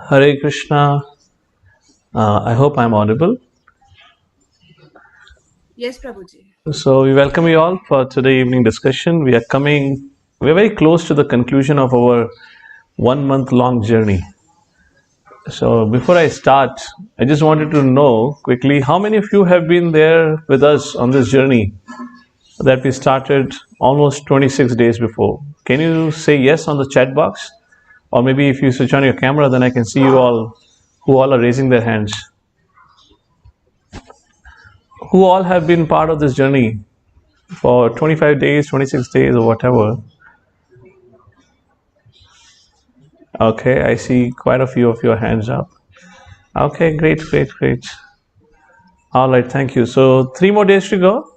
Hare Krishna. I hope I'm audible. Yes, Prabhuji. So we welcome you all for today evening discussion. We're very close to the conclusion of our 1 month long journey. So before I start, I just wanted to know quickly how many of you have been there with us on this journey that we started almost 26 days before. Can you say yes on the chat box? Or maybe if you switch on your camera, then I can see you all who all are raising their hands. Who all have been part of this journey for 25 days, 26 days, or whatever. Okay, I see quite a few of your hands up. Okay, great. All right, thank you. So 3 more days to go.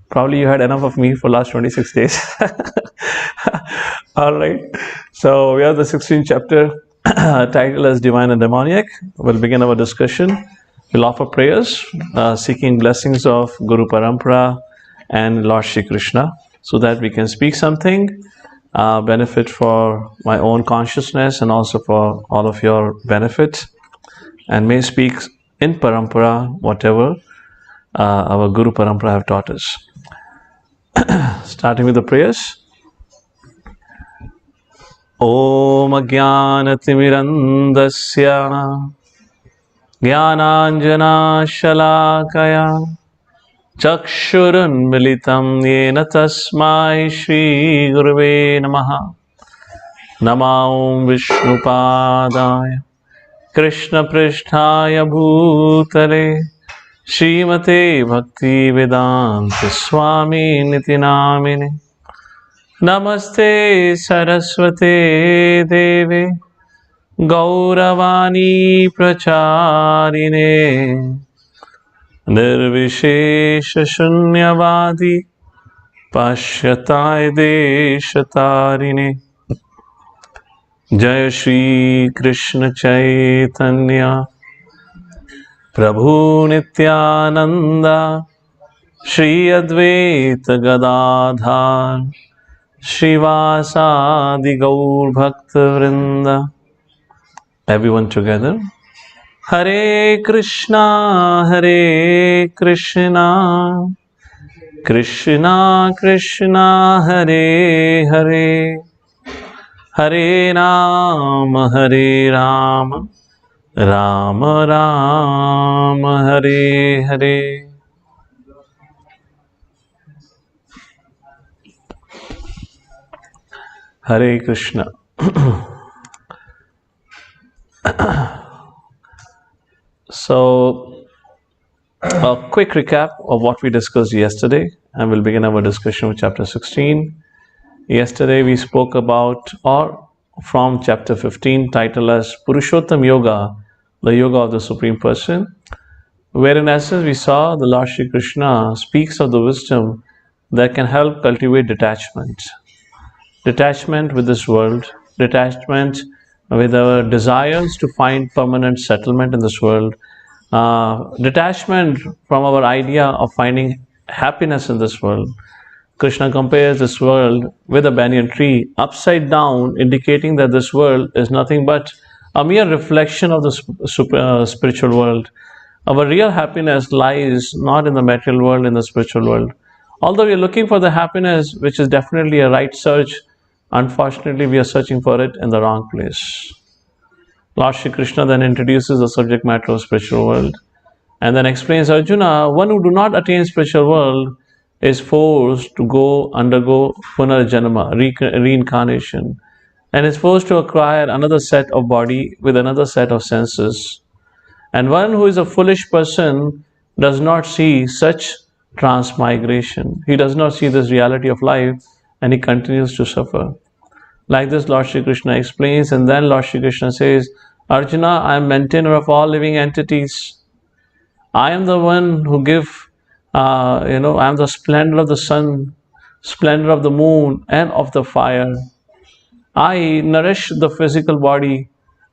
Probably you had enough of me for last 26 days. All right. So we have the 16th chapter titled as Divine and Demoniac. We'll begin our discussion. We'll offer prayers, seeking blessings of Guru Parampara and Lord Shri Krishna, so that we can speak something, benefit for my own consciousness and also for all of your benefit, and may speak in Parampara whatever our Guru Parampara have taught us. Starting with the prayers. Om Ajnanatirandasya Jnananjana Shalakaya Chakshurunmilitam Yena Tasmai Shri Gurave Namaha. Namo Vishnupadaya Krishna Pristhaya Bhutale Srimate Bhakti Vedanta Swami Niti Namine. Namaste Saraswate Deve Gauravani Pracharine Nirvishesha Shunyavadi Pashyatai Deshatarine. Jai Shri Krishna Chaitanya Prabhu Nityananda Shri Advaita Gadadhar Shrivasadi Gaur Bhakta Vrinda. Everyone together. Hare Krishna, Krishna Krishna, Hare Hare, Hare Rama, Rama Rama, Hare Hare. Hare Krishna. So, a quick recap of what we discussed yesterday, and we'll begin our discussion with chapter 16. Yesterday we spoke about, or from chapter 15, titled as Purushottam Yoga, the Yoga of the Supreme Person, where in essence we saw the Lord Shri Krishna speaks of the wisdom that can help cultivate detachment. Detachment with this world, detachment with our desires to find permanent settlement in this world, detachment from our idea of finding happiness in this world. Krishna compares this world with a banyan tree upside down, indicating that this world is nothing but a mere reflection of the spiritual world. Our real happiness lies not in the material world, in the spiritual world. Although we are looking for the happiness, which is definitely a right search, unfortunately we are searching for it in the wrong place. Lord Shri Krishna then introduces the subject matter of spiritual world and then explains, Arjuna, one who do not attain spiritual world is forced to undergo punarjanama, reincarnation, and is forced to acquire another set of body with another set of senses. And one who is a foolish person does not see such transmigration. He does not see this reality of life, and he continues to suffer. Like this, Lord Shri Krishna explains, and then Lord Shri Krishna says, Arjuna, I am maintainer of all living entities. I am the one who I am the splendor of the sun, splendor of the moon, and of the fire. I nourish the physical body.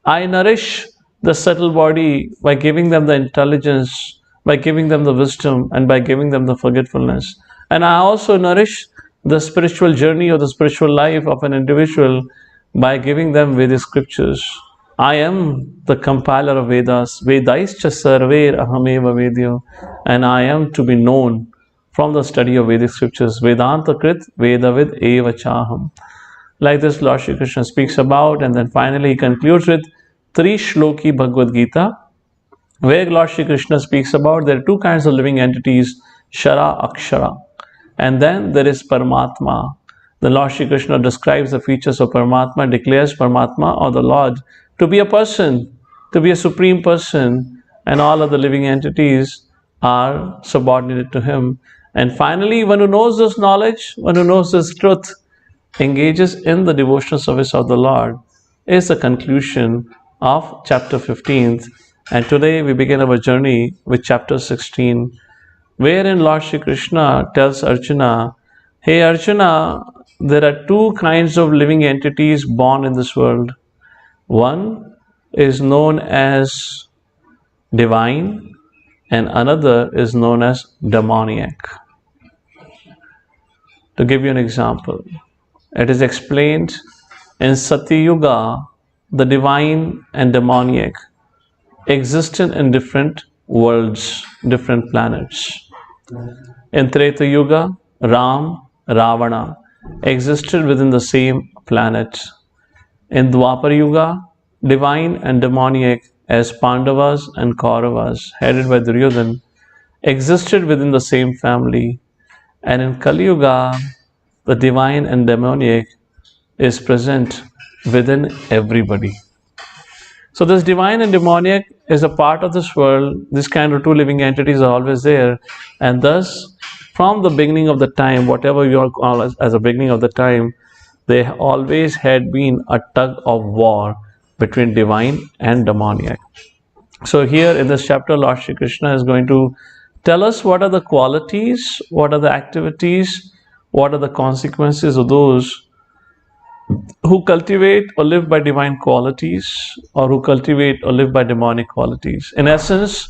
I nourish the subtle body by giving them the intelligence, by giving them the wisdom, and by giving them the forgetfulness. And I also nourish the spiritual journey or the spiritual life of an individual by giving them Vedic scriptures. I am the compiler of Vedas, Vedaischa sarver ahameva vedyo, and I am to be known from the study of Vedic scriptures. Vedanta krit vedavid eva chaham. Like this, Lord Shri Krishna speaks about, and then finally he concludes with three shloki Bhagavad Gita, where Lord Shri Krishna speaks about there are two kinds of living entities, Shara, Akshara, and then there is Paramatma. The Lord Shri Krishna describes the features of Paramatma, declares Paramatma or the Lord to be a person, to be a supreme person, and all other living entities are subordinate to him. And finally, one who knows this knowledge, one who knows this truth, engages in the devotional service of the Lord, is the conclusion of chapter 15. And today we begin our journey with chapter 16, wherein Lord Shri Krishna tells Arjuna, hey Arjuna, there are two kinds of living entities born in this world. One is known as divine and another is known as demoniac. To give you an example, it is explained in Satya Yuga, the divine and demoniac existed in different worlds, different planets. In Treta Yuga, Ram, Ravana existed within the same planet. In Dwapar Yuga, divine and demoniac as Pandavas and Kauravas, headed by Duryodhana, existed within the same family. And in Kali Yuga, the divine and demoniac is present within everybody. So this divine and demoniac is a part of this world. This kind of two living entities are always there. And thus, from the beginning of the time, whatever you call as a beginning of the time, there always had been a tug of war between divine and demoniac. So here in this chapter, Lord Shri Krishna is going to tell us what are the qualities, what are the activities, what are the consequences of those who cultivate or live by divine qualities or who cultivate or live by demonic qualities. In essence,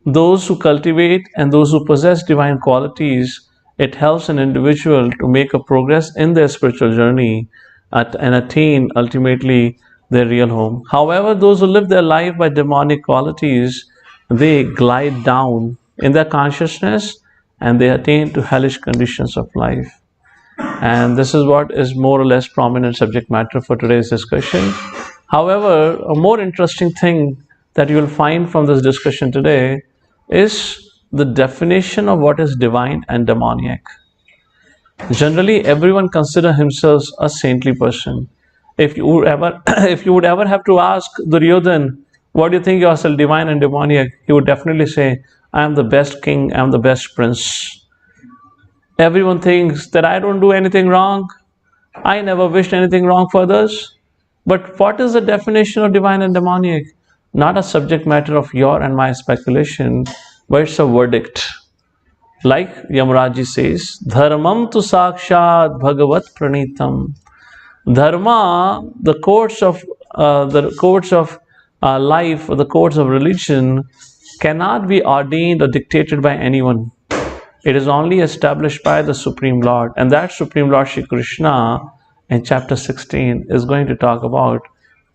those who cultivate and those who possess divine qualities, it helps an individual to make a progress in their spiritual journey and attain ultimately their real home. However, those who live their life by demonic qualities, they glide down in their consciousness and they attain to hellish conditions of life. And this is what is more or less prominent subject matter for today's discussion. However, a more interesting thing that you will find from this discussion today is the definition of what is divine and demoniac. Generally, everyone considers himself a saintly person. If you would ever have to ask Duryodhana, what do you think yourself, divine and demoniac? He would definitely say, I am the best king, I am the best prince. Everyone thinks that I don't do anything wrong. I never wished anything wrong for others. But what is the definition of divine and demoniac? Not a subject matter of your and my speculation, but it's a verdict. Like Yamraji says, Dharmam tu sakshat bhagavat pranitam. Dharma, the courts of life, or the courts of religion, cannot be ordained or dictated by anyone. It is only established by the Supreme Lord. And that Supreme Lord Shri Krishna in chapter 16 is going to talk about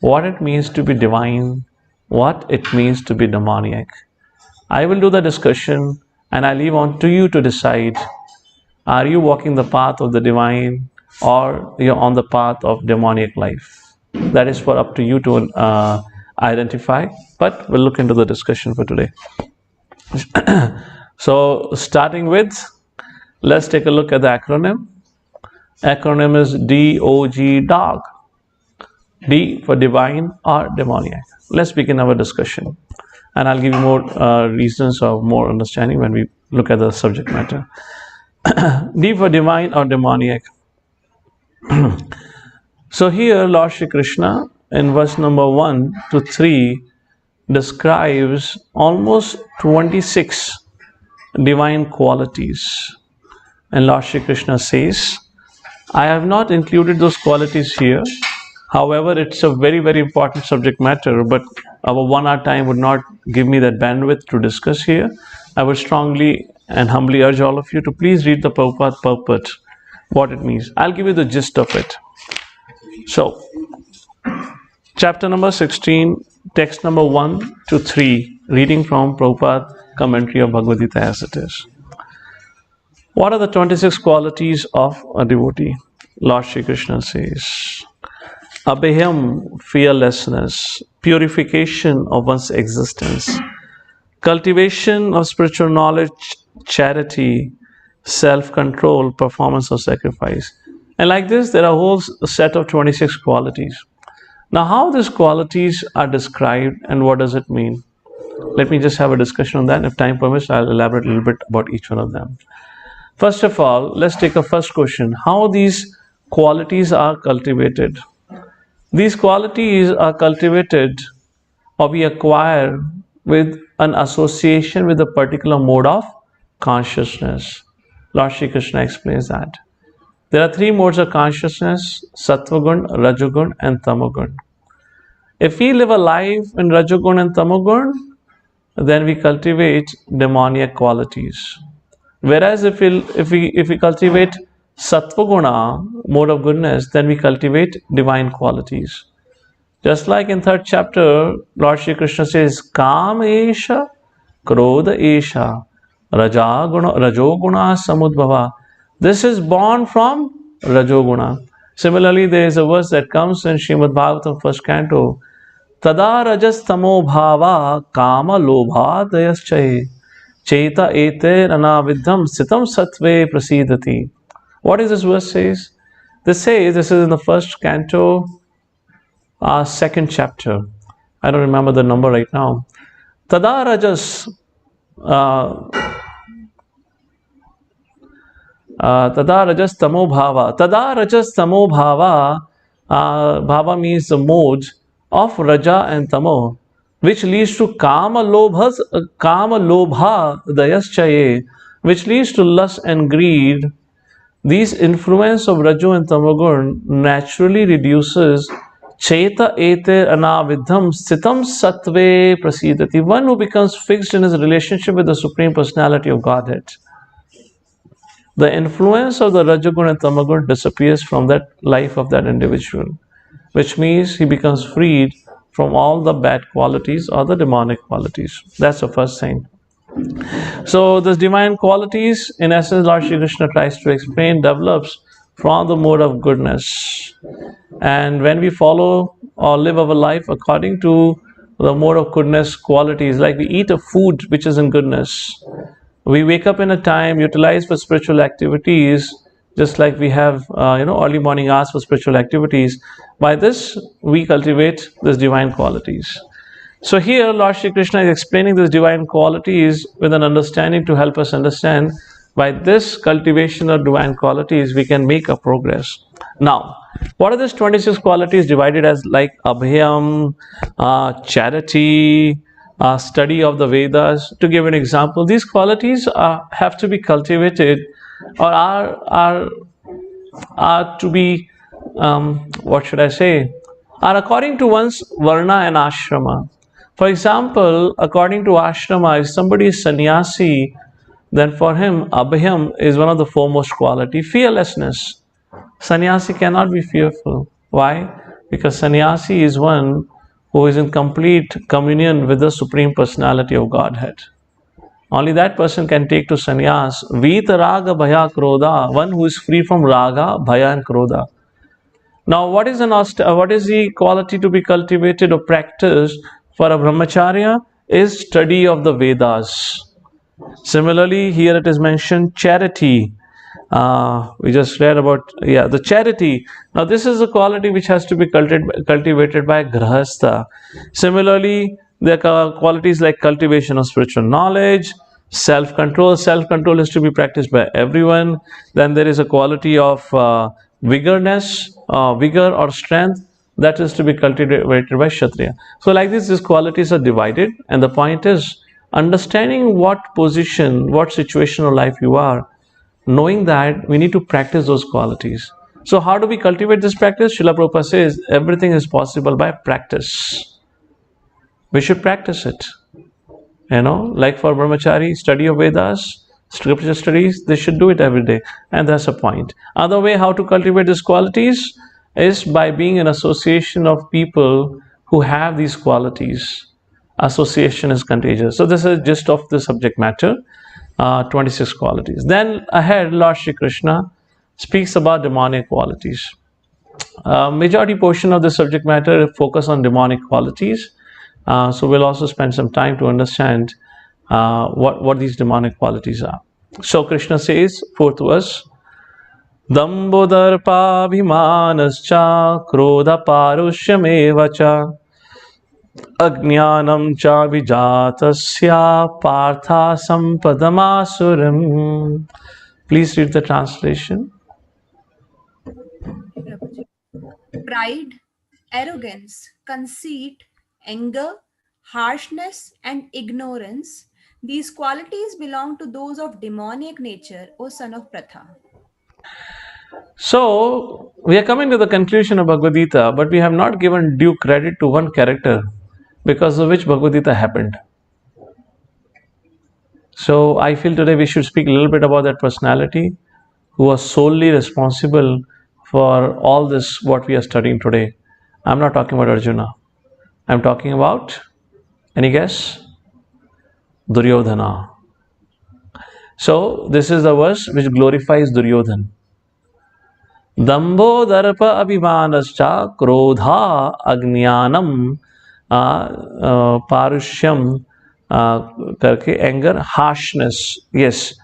what it means to be divine, what it means to be demoniac. I will do the discussion and I leave on to you to decide, are you walking the path of the divine or you're on the path of demoniac life? That is for up to you to identify, but we'll look into the discussion for today. So starting with, let's take a look at the acronym. Acronym is DOG, dog. D for divine or demoniac. Let's begin our discussion. And I'll give you more reasons or more understanding when we look at the subject matter. D for divine or demoniac. So here Lord Shri Krishna in verse number 1 to 3 describes almost 26 divine qualities. And Lord Shri Krishna says, I have not included those qualities here. However, it's a very, very important subject matter, but our 1 hour time would not give me that bandwidth to discuss here. I would strongly and humbly urge all of you to please read the Prabhupada purport, what it means. I'll give you the gist of it. So, Chapter number 16, text number 1 to 3, reading from Prabhupada commentary of Bhagavad Gita as it is. What are the 26 qualities of a devotee? Lord Shri Krishna says, Abhayam, fearlessness, purification of one's existence, cultivation of spiritual knowledge, charity, self-control, performance of sacrifice. And like this, there are a whole set of 26 qualities. Now, how these qualities are described and what does it mean? Let me just have a discussion on that. If time permits, I'll elaborate a little bit about each one of them. First of all, let's take a first question. How these qualities are cultivated? These qualities are cultivated or we acquire with an association with a particular mode of consciousness. Lord Shri Krishna explains that. There are three modes of consciousness, Sattvagun, Rajagun and Tamagun. If we live a life in Rajagun and Tamagun, then we cultivate demoniac qualities. Whereas if we cultivate Sattvaguna, mode of goodness, then we cultivate divine qualities. Just like in third chapter, Lord Shri Krishna says, Kam esha, Krodha esha, Rajoguna samudbhava. This is born from Rajoguna. Similarly, there is a verse that comes in Srimad Bhagavatam, first canto, Tada rajas tamo bhava kama lobha dayaschaye cheta ete anavidham sitam satve prasidati. What is this verse says? This is in the first canto, second chapter. I don't remember the number right now. Tada rajas tamo bhava. Tada rajas tamo bhava. Bhava means the mode of raja and tamo, which leads to kama lobha dayaschaye, which leads to lust and greed. These influence of Raju and Tamagun naturally reduces Cheta ete anavidham sitam satve prasidati, one who becomes fixed in his relationship with the Supreme Personality of Godhead. The influence of the Rajagun and Tamagun disappears from that life of that individual, which means he becomes freed from all the bad qualities or the demonic qualities. That's the first thing. So these divine qualities, in essence, Lord Shri Krishna tries to explain, develops from the mode of goodness. And when we follow or live our life according to the mode of goodness qualities, like we eat a food which is in goodness, we wake up in a time, utilize for spiritual activities, just like we have early morning hours for spiritual activities. By this, we cultivate these divine qualities. So here, Lord Shri Krishna is explaining these divine qualities with an understanding to help us understand by this cultivation of divine qualities, we can make a progress. Now, what are these 26 qualities divided as like Abhyam, charity, study of the Vedas? To give an example, these qualities have to be cultivated or are to be, are according to one's Varna and Ashrama. For example, according to Ashrama, if somebody is sannyasi, then for him, Abhyam is one of the foremost quality. Fearlessness. Sannyasi cannot be fearful. Why? Because sannyasi is one who is in complete communion with the Supreme Personality of Godhead. Only that person can take to sannyas. Vita raga bhaya krodha, one who is free from raga, bhaya and krodha. Now, what is the quality to be cultivated or practiced for a brahmacharya? Is study of the Vedas. Similarly, here it is mentioned charity. We just read about the charity. Now, this is a quality which has to be cultivated by grahastha. Similarly, there are qualities like cultivation of spiritual knowledge, self-control. Self-control is to be practiced by everyone. Then there is a quality of vigor or strength that is to be cultivated by Kshatriya. So like this, these qualities are divided, and the point is understanding what position, what situation of life you are, knowing that we need to practice those qualities. So how do we cultivate this practice? Srila Prabhupada says everything is possible by practice. We should practice it. Like for brahmachari, study of Vedas, scripture studies, they should do it every day. And that's a point. Other way how to cultivate these qualities, is by being in association of people who have these qualities. Association is contagious. So this is gist of the subject matter, 26 qualities. Then ahead, Lord Shri Krishna speaks about demonic qualities. Majority portion of the subject matter focus on demonic qualities. So we'll also spend some time to understand what these demonic qualities are. So Krishna says, fourth verse, Dambodharpabhimanascha krodhaparushyameva Ajnanam cha vijatasya partha sampadamasuram. Please read the translation. Pride, arrogance, conceit, anger, harshness, and ignorance. These qualities belong to those of demoniac nature, O son of Pratha. So, we are coming to the conclusion of Bhagavad Gita, but we have not given due credit to one character because of which Bhagavad Gita happened. So, I feel today we should speak a little bit about that personality who was solely responsible for all this, what we are studying today. I'm not talking about Arjuna. I'm talking about, any guess? Duryodhana. So, this is the verse which glorifies Duryodhana. दंभो दर्प अभिमानश्च क्रोधा अज्ञानम पारुष्यम करके anger harshness, yes,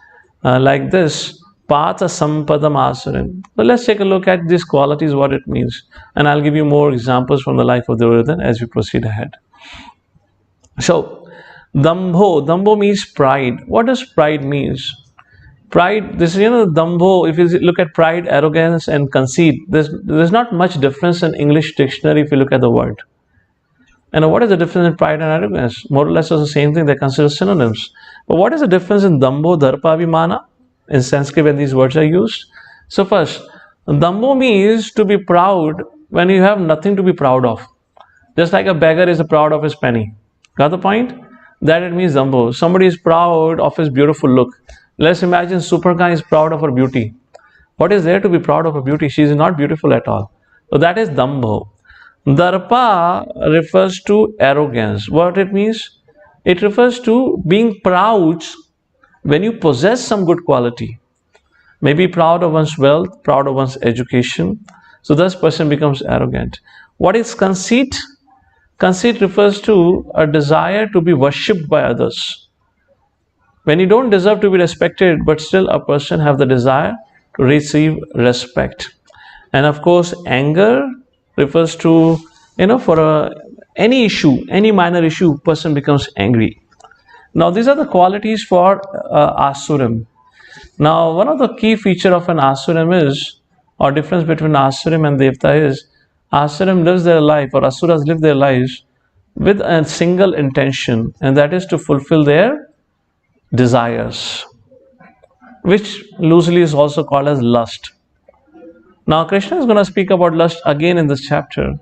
like this patha sampadam asuran. So let's take a look at these qualities, what it means, and I'll give you more examples from the life of Duryodhana as we proceed ahead. So dambho means pride. What does pride means? Pride, this is, dambho, if you look at pride, arrogance and conceit, there's not much difference in English dictionary if you look at the word. And what is the difference in pride and arrogance? More or less it's the same thing, they're considered synonyms. But what is the difference in dambho, darpa, abhimana in Sanskrit when these words are used? So first, dambho means to be proud when you have nothing to be proud of. Just like a beggar is proud of his penny. Got the point? That it means dambho. Somebody is proud of his beautiful look. Let's imagine Superga is proud of her beauty. What is there to be proud of her beauty? She is not beautiful at all. So that is dambho. Darpa refers to arrogance. What it means? It refers to being proud when you possess some good quality. Maybe proud of one's wealth, proud of one's education. So this person becomes arrogant. What is conceit? Conceit refers to a desire to be worshipped by others. When you don't deserve to be respected, but still a person have the desire to receive respect. And of course, anger refers to, for any issue, any minor issue, person becomes angry. Now, these are the qualities for asuram. Now, one of the key feature of an asuram is, or difference between asuram and devta is, asuram lives their life, or asuras live their lives with a single intention, and that is to fulfill their desires, which loosely is also called as lust. Now Krishna is going to speak about lust again in this chapter.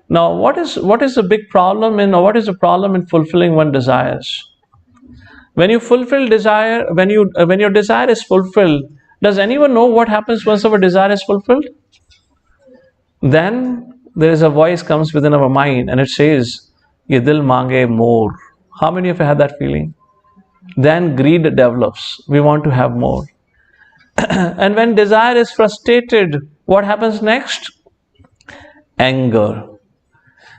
Now what is the big problem in, or what is the problem in fulfilling one's desires? When you fulfill desire, when your desire is fulfilled, does anyone know what happens once our desire is fulfilled? Then there is a voice comes within our mind and it says, "Ye dil mange more." How many of you had that feeling? Then greed develops. We want to have more. And when desire is frustrated, what happens next? Anger.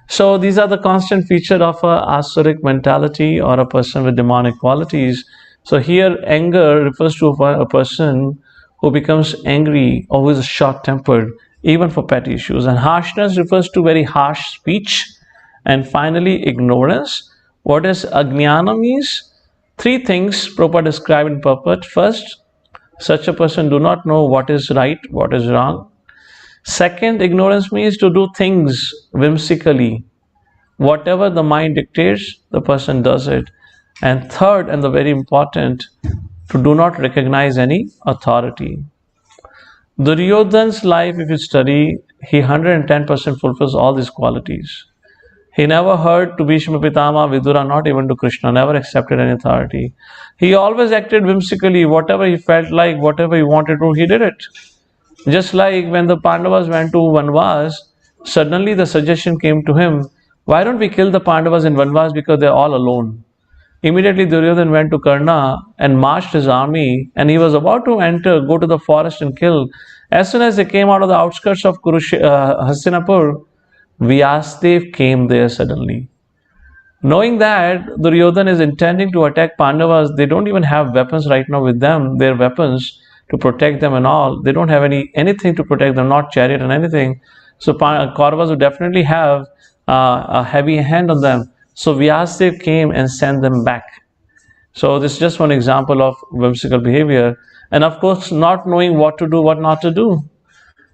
So these are the constant feature of a asuric mentality or a person with demonic qualities. So here anger refers to a person who becomes angry or who is short-tempered, even for petty issues. And harshness refers to very harsh speech. And finally, ignorance. What does ajnana means? Three things Prabhupada described in purport. First, such a person do not know what is right, what is wrong. Second, ignorance means to do things whimsically. Whatever the mind dictates, the person does it. And third, and the very important, to do not recognize any authority. Duryodhana's life, if you study, he 110% fulfills all these qualities. He never heard to Bhishma Pitama, Vidura, not even to Krishna, never accepted any authority. He always acted whimsically, whatever he felt like, whatever he wanted to, he did it. Just like when the Pandavas went to Vanvas, suddenly the suggestion came to him, why don't we kill the Pandavas in Vanvas because they're all alone? Immediately Duryodhan went to Karna and marched his army, and he was about to go to the forest and kill. As soon as they came out of the outskirts of Hastinapur, Vyasdev came there suddenly. Knowing that Duryodhan is intending to attack Pandavas, they don't even have weapons right now with them. Their weapons to protect them and all. They don't have anything to protect them, not chariot and anything. So Kauravas would definitely have a heavy hand on them. So Vyasadev came and sent them back. So this is just one example of whimsical behavior. And of course, not knowing what to do, what not to do.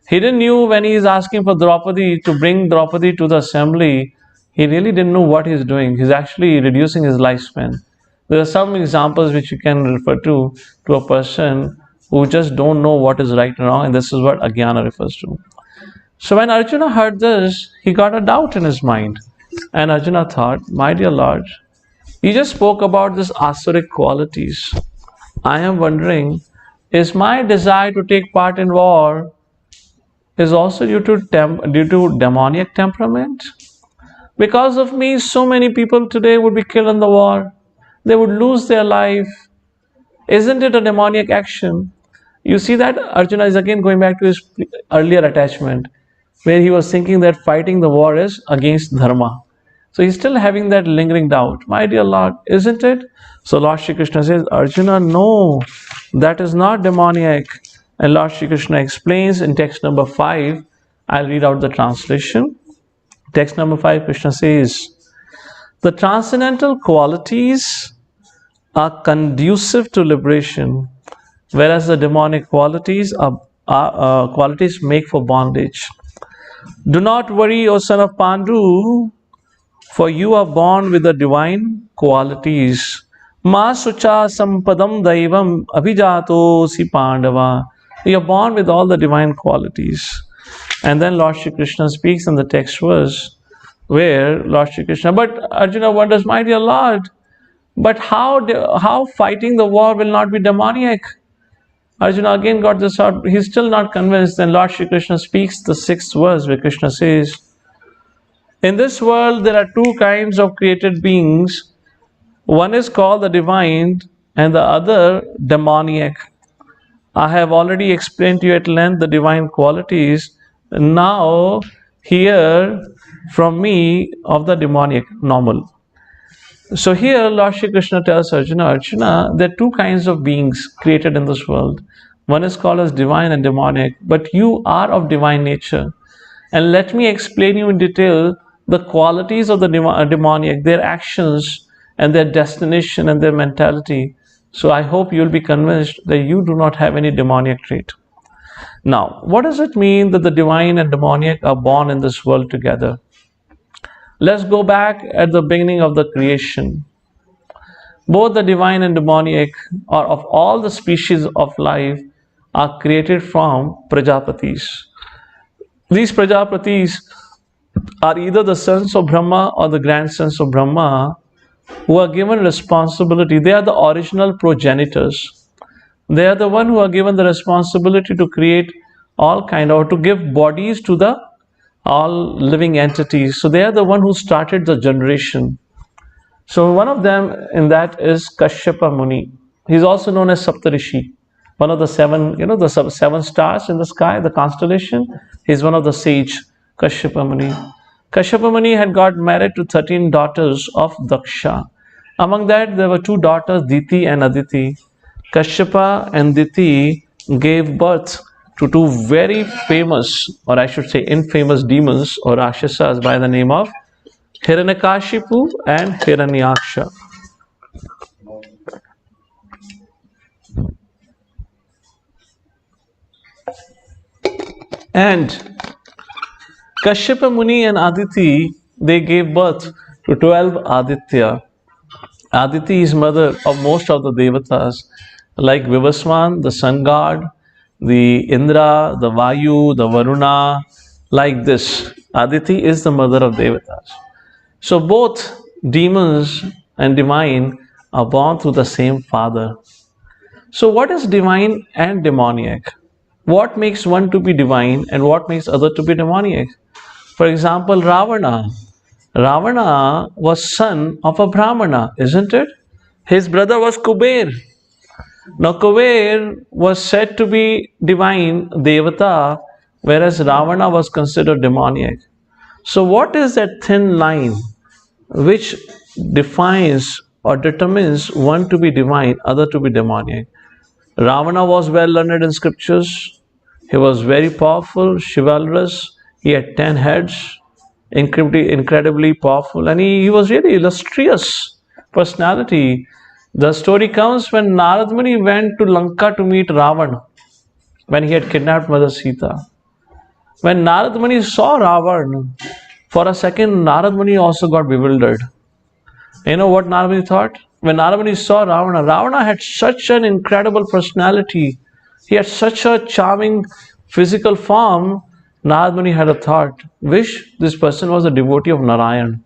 He didn't knew when he is asking for Draupadi to bring Draupadi to the assembly. He really didn't know what he's doing. He's actually reducing his lifespan. There are some examples which you can refer to a person who just don't know what is right and wrong, and this is what Agyana refers to. So when Arjuna heard this, he got a doubt in his mind. And Arjuna thought, my dear Lord, you just spoke about this asuric qualities. I am wondering, is my desire to take part in war is also due to demoniac temperament? Because of me, so many people today would be killed in the war. They would lose their life. Isn't it a demoniac action? You see that Arjuna is again going back to his earlier attachment, where he was thinking that fighting the war is against dharma. So he's still having that lingering doubt. My dear Lord, isn't it? So Lord Shri Krishna says, Arjuna, no, that is not demoniac. And Lord Shri Krishna explains in text number 5. I'll read out the translation. Text number 5, Krishna says, the transcendental qualities are conducive to liberation, whereas the demonic qualities qualities make for bondage. Do not worry, O son of Pandu, for you are born with the divine qualities. Ma sucha sampadam daivam abhijato si Pandava. You are born with all the divine qualities. And then Lord Shri Krishna speaks in the text verse where Lord Shri Krishna, but Arjuna wonders, my dear Lord, but how fighting the war will not be demoniac? Arjuna again got this out. He's still not convinced. Then Lord Shri Krishna speaks the 6th verse where Krishna says, in this world there are two kinds of created beings. One is called the divine and the other demoniac. I have already explained to you at length the divine qualities. Now hear from me of the demoniac, normal. So here Lord Shri Krishna tells Arjuna, Arjuna, there are two kinds of beings created in this world. One is called as divine and demoniac, but you are of divine nature. And let me explain you in detail the qualities of the demoniac, their actions and their destination and their mentality. So I hope you'll be convinced that you do not have any demoniac trait. Now, what does it mean that the divine and demoniac are born in this world together? Let's go back at the beginning of the creation. Both the divine and demoniac, or of all the species of life, are created from Prajapatis. These Prajapatis are either the sons of Brahma or the grandsons of Brahma, who are given responsibility. They are the original progenitors. They are the one who are given the responsibility to create all kind, or to give bodies to the all living entities. So they are the one who started the generation. So one of them in that is Kashyapa Muni. He's also known as Saptarishi, one of the 7, the 7 stars in the sky, the constellation. He's one of the sage, Kashyapa Muni. Kashyapa Muni had got married to 13 daughters of Daksha. Among that, there were 2 daughters, Diti and Aditi. Kashyapa and Diti gave birth to 2 very famous, or I should say infamous demons or Rakshasas by the name of Hiranyakashipu and Hiranyaksha. And Kashyapa Muni and Aditi, they gave birth to 12 Aditya. Aditi is mother of most of the Devatas, like Vivaswan, the sun god, the Indra, the Vayu, the Varuna, like this. Aditi is the mother of Devatas. So both demons and divine are born through the same father. So what is divine and demoniac? what makes one to be divine and what makes other to be demoniac. For example, Ravana. Ravana was son of a Brahmana, isn't it? His brother was Kuber. Now, Kuber was said to be divine, Devata, whereas Ravana was considered demoniac. So, what is that thin line which defines or determines one to be divine, other to be demoniac? Ravana was well learned in scriptures. He was very powerful, chivalrous. He had 10 heads, incredibly powerful, and he was really illustrious personality. The story comes when Narad Muni went to Lanka to meet Ravan when he had kidnapped Mother Sita. When Narad Muni saw Ravan, for a second Narad Muni also got bewildered. You know what Narad Muni thought? When Narad Muni saw Ravana, Ravana had such an incredible personality. He had such a charming physical form. Narad Muni had a thought, wish this person was a devotee of Narayan.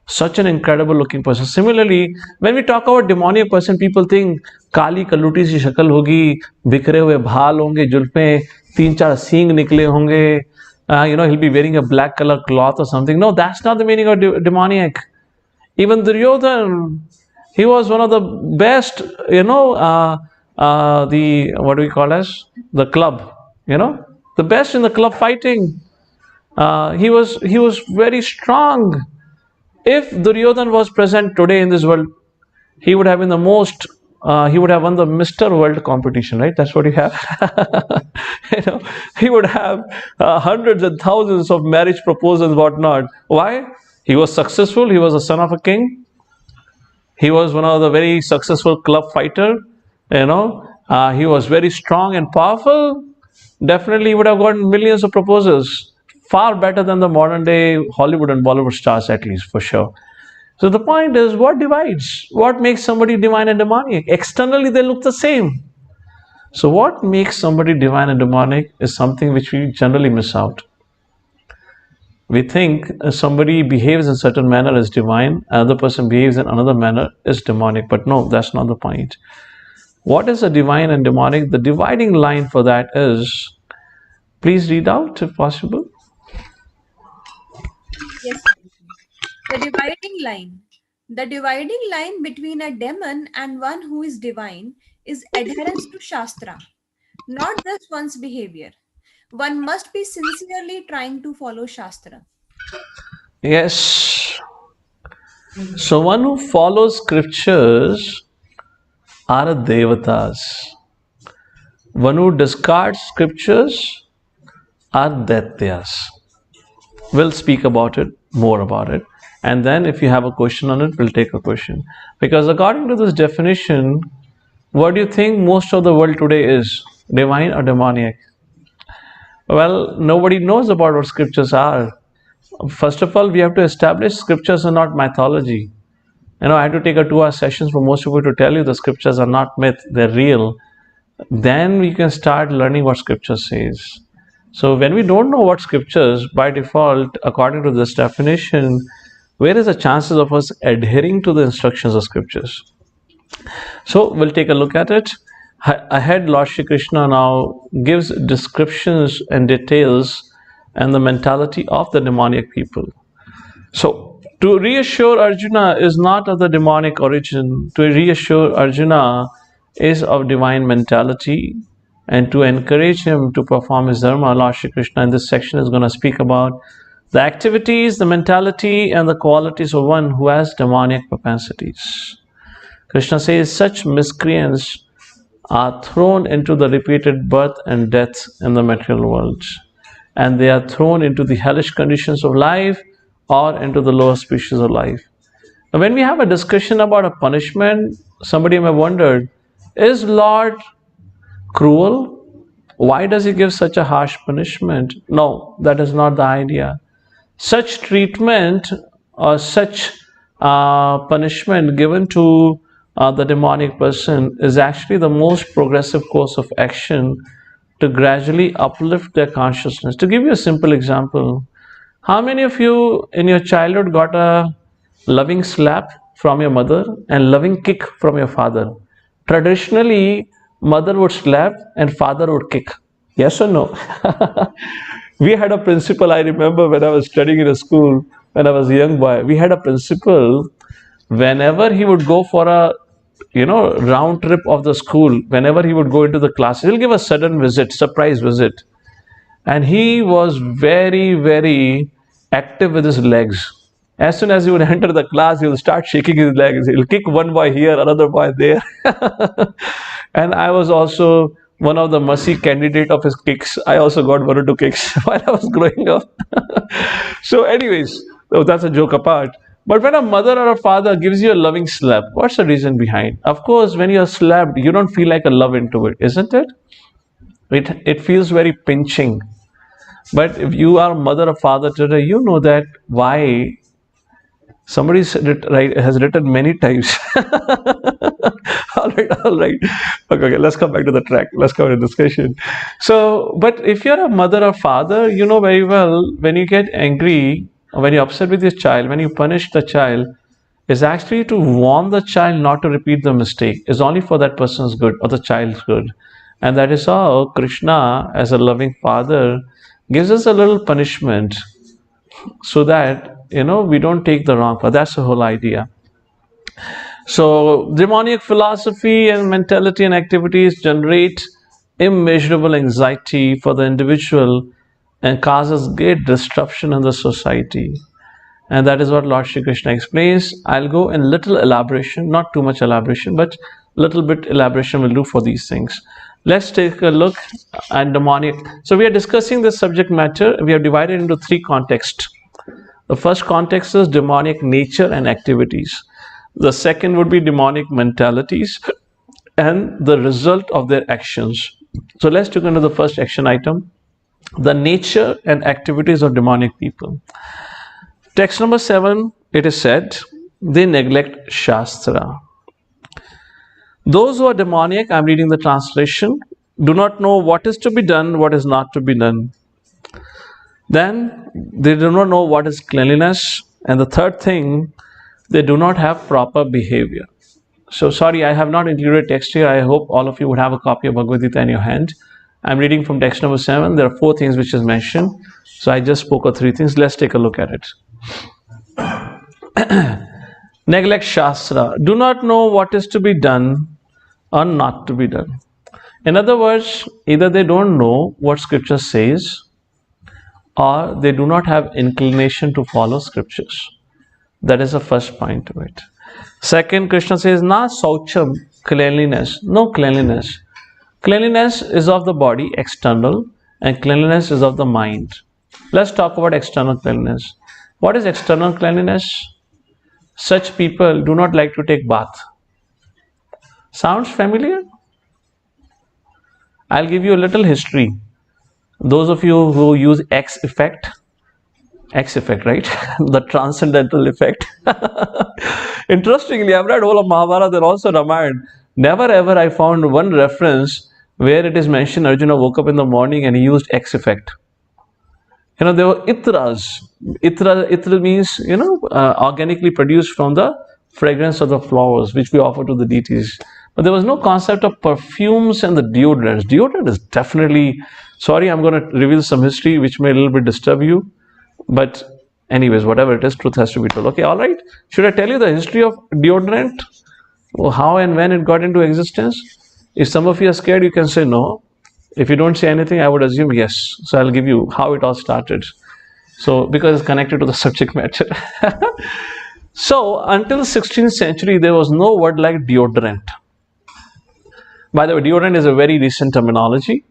Such an incredible looking person. Similarly, when we talk about demoniac person, people think काली कलूटी सी शक्ल होगी, बिखरे हुए बाल होंगे, जुल्फें, 3-4 सींग निकले होंगे, he'll be wearing a black color cloth or something. No, that's not the meaning of demoniac. Even Duryodhan, he was one of the best, what do we call as? The club, the best in the club fighting. He was very strong. If Duryodhan was present today in this world, he would have been he would have won the Mr. World competition, right? That's what you have. He would have hundreds and thousands of marriage proposals, whatnot. Why? He was successful. He was a son of a king. He was one of the very successful club fighter. He was very strong and powerful. Definitely, he would have gotten millions of proposals. Far better than the modern day Hollywood and Bollywood stars, at least, for sure. So the point is, what divides? What makes somebody divine and demoniac? Externally, they look the same. So what makes somebody divine and demoniac is something which we generally miss out. We think somebody behaves in a certain manner as divine, another person behaves in another manner as demonic. But no, that's not the point. What is a divine and demonic? The dividing line for that is, please read out if possible. Yes. The dividing line. The dividing line between a demon and one who is divine is adherence to Shastra, not just one's behavior. One must be sincerely trying to follow Shastra. Yes. So one who follows scriptures are devatas. One who discards scriptures are daityas. We'll speak about it, more about it. And then if you have a question on it, we'll take a question. Because according to this definition, what do you think most of the world today is? Divine or demoniac? Well, nobody knows about what scriptures are. First of all, we have to establish scriptures are not mythology. I had to take a 2-hour session for most people to tell you the scriptures are not myth, they're real. Then we can start learning what scripture says. So when we don't know what scriptures, by default, according to this definition, where is the chances of us adhering to the instructions of scriptures? So we'll take a look at it. Ahead, Lord Shri Krishna now gives descriptions and details and the mentality of the demoniac people. So to reassure Arjuna is not of the demonic origin. To reassure Arjuna is of divine mentality. And to encourage him to perform his dharma, Lord Shri Krishna in this section is going to speak about the activities, the mentality, and the qualities of one who has demoniac propensities. Krishna says such miscreants are thrown into the repeated birth and death in the material world. And they are thrown into the hellish conditions of life or into the lower species of life. Now, when we have a discussion about a punishment, somebody may wonder, is Lord cruel? Why does he give such a harsh punishment? No, that is not the idea. Such treatment or such punishment given to the demonic person is actually the most progressive course of action to gradually uplift their consciousness. To give you a simple example, how many of you in your childhood got a loving slap from your mother and loving kick from your father? Traditionally, mother would slap and father would kick. Yes or no? We had a principal, I remember when I was studying in a school, when I was a young boy, we had a principal, whenever he would go for a round trip of the school, whenever he would go into the class, he'll give a sudden visit, surprise visit. And he was very, very active with his legs. As soon as he would enter the class, he will start shaking his legs. He'll kick one boy here, another boy there. And I was also one of the mercy candidate of his kicks. I also got one or two kicks while I was growing up. So, anyways, that's a joke apart. But when a mother or a father gives you a loving slap, what's the reason behind? Of course, when you're slapped, you don't feel like a love into it, isn't it? It feels very pinching. But if you are a mother or father today, you know that why somebody has written many times. All right, all right. Okay, let's come back to the track. Let's come to the discussion. So, but if you're a mother or father, you know very well when you get angry, or when you're upset with your child, when you punish the child, is actually to warn the child not to repeat the mistake. It's only for that person's good or the child's good. And that is how Krishna, as a loving father, gives us a little punishment so that we don't take the wrong path. That's the whole idea. So demonic philosophy and mentality and activities generate immeasurable anxiety for the individual and causes great disruption in the society. And that is what Lord Shri Krishna explains. I'll go in little elaboration, not too much elaboration, but little bit elaboration will do for these things. Let's take a look at demonic. So we are discussing this subject matter. We have divided into three contexts. The first context is demonic nature and activities. The second would be demonic mentalities and the result of their actions. So let's take into the first action item, the nature and activities of demonic people. Text number 7, it is said, they neglect Shastra. Those who are demoniac, I'm reading the translation, do not know what is to be done, what is not to be done. Then they do not know what is cleanliness. And the third thing, they do not have proper behavior. So sorry, I have not included text here. I hope all of you would have a copy of Bhagavad Gita in your hand. I'm reading from text number 7. There are 4 things which is mentioned. So I just spoke of 3 things. Let's take a look at it. Neglect Shastra. Do not know what is to be done or not to be done. In other words, either they don't know what scripture says or they do not have inclination to follow scriptures. That is the first point to it. Second, Krishna says, na saucham, cleanliness. No cleanliness. Cleanliness is of the body, external, and cleanliness is of the mind. Let's talk about external cleanliness. What is external cleanliness? Such people do not like to take bath. Sounds familiar? I'll give you a little history. Those of you who use X effect, right? The transcendental effect. Interestingly, I've read all of Mahabharata and also Ramayana. Never ever I found one reference where it is mentioned Arjuna woke up in the morning and he used X effect. There were itras. Itra means, organically produced from the fragrance of the flowers which we offer to the deities. But there was no concept of perfumes and the deodorants. Deodorant is definitely, sorry, I'm going to reveal some history which may a little bit disturb you. But anyways, whatever it is, truth has to be told. Okay, all right. Should I tell you the history of deodorant? How and when it got into existence? If some of you are scared, you can say no. If you don't say anything, I would assume yes. So I'll give you how it all started. So because it's connected to the subject matter. So until the 16th century, there was no word like deodorant. By the way, deodorant is a very recent terminology.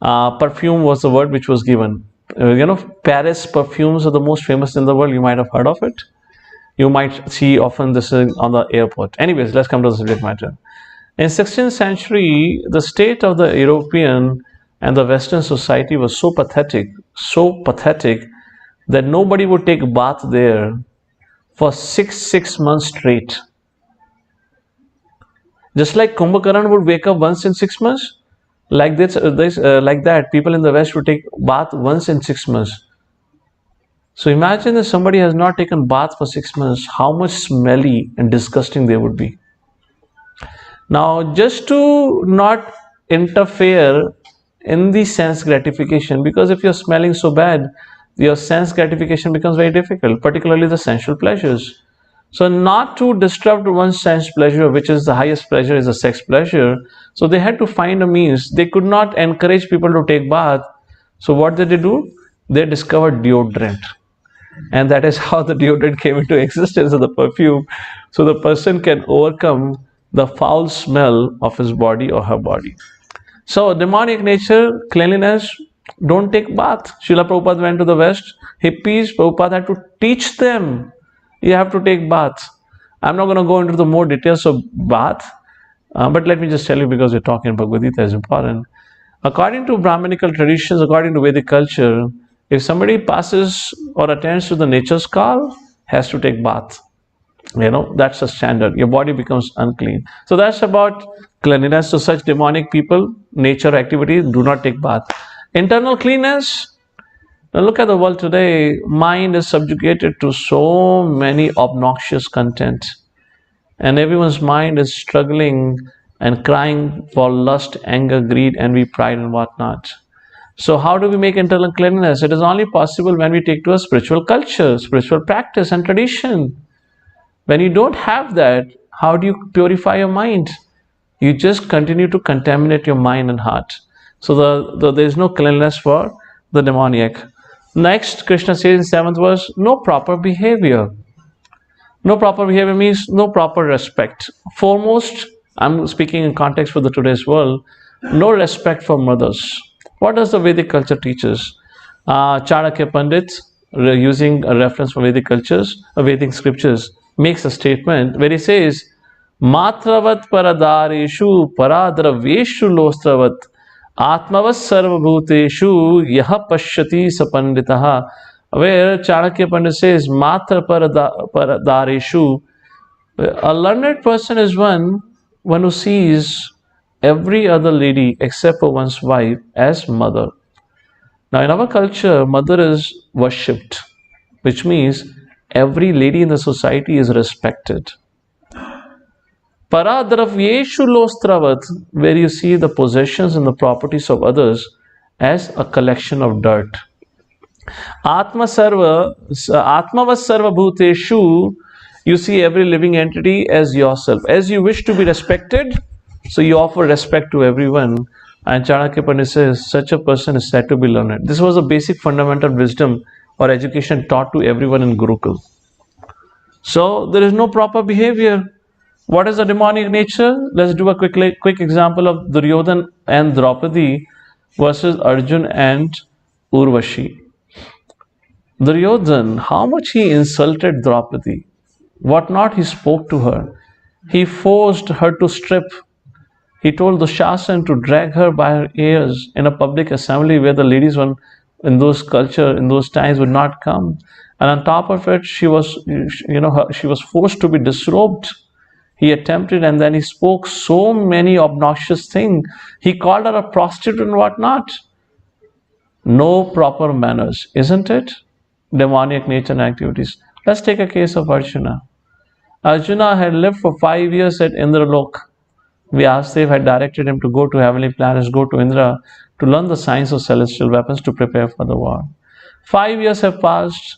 Perfume was the word which was given. Paris perfumes are the most famous in the world. You might have heard of it. You might see often this on the airport. Anyways, let's come to the subject matter. In 16th century, the state of the European and the Western society was so pathetic that nobody would take a bath there for six months straight. Just like Kumbhakaran would wake up once in 6 months, like that, people in the West would take bath once in 6 months. So imagine if somebody has not taken bath for 6 months, how much smelly and disgusting they would be. Now, just to not interfere in the sense gratification, because if you're smelling so bad, your sense gratification becomes very difficult, particularly the sensual pleasures. So not to disrupt one's sense pleasure, which is the highest pleasure, is a sex pleasure. So they had to find a means. They could not encourage people to take bath. So what did they do? They discovered deodorant. And that is how the deodorant came into existence, of the perfume. So the person can overcome the foul smell of his body or her body. So demonic nature, cleanliness, don't take bath. Srila Prabhupada went to the West. Hippies, Prabhupada had to teach them. You have to take bath. I'm not going to go into the more details of bath, but let me just tell you, because we're talking Bhagavad Gita is important. According to Brahminical traditions, according to Vedic culture, if somebody passes or attends to the nature's call, has to take bath. That's a standard. Your body becomes unclean. So that's about cleanliness. So such demonic people, nature activities, do not take bath. Internal cleanness. Now look at the world today. Mind is subjugated to so many obnoxious content, and everyone's mind is struggling and crying for lust, anger, greed, envy, pride, and whatnot. So how do we make internal cleanliness? It is only possible when we take to a spiritual culture, spiritual practice, and tradition. When you don't have that, how do you purify your mind? You just continue to contaminate your mind and heart. So there is no cleanliness for the demoniac. Next, Krishna says in 7th verse, no proper behavior. No proper behavior means no proper respect. Foremost, I'm speaking in context for the today's world, no respect for mothers. What does the Vedic culture teach us? Chanakya Pandit, using a reference from Vedic cultures, Vedic scriptures, makes a statement where he says, Matravat paradareshu paradraveshu lostravat atmavas sarvabhuteshu yaha pashyati sapanditaha. Where Chanakya Pandit says, Matra paradareshu, a learned person is one who sees every other lady except for one's wife as mother. Now in our culture, mother is worshipped, which means every lady in the society is respected. Paradravyeshu lostravat, where you see the possessions and the properties of others as a collection of dirt. Atmavas sarva bhuteshu, you see every living entity as yourself. As you wish to be respected, so you offer respect to everyone. And Chanakya Pandit says, such a person is said to be learned. This was a basic fundamental wisdom or education taught to everyone in Gurukul. So there is no proper behavior. What is the demonic nature? Let's do a quick example of Duryodhan and Draupadi versus Arjun and Urvashi. Duryodhan, how much he insulted Draupadi. What not he spoke to her. He forced her to strip. He told Dushasan to drag her by her ears in a public assembly where the ladies in those times would not come. And on top of it, she was forced to be disrobed. He attempted, and then he spoke so many obnoxious things. He called her a prostitute and whatnot. No proper manners, isn't it? Demoniac nature and activities. Let's take a case of Arjuna. Arjuna had lived for 5 years at Indralok. Vyasadeva had directed him to go to heavenly planets, go to Indra, to learn the science of celestial weapons to prepare for the war. 5 years have passed,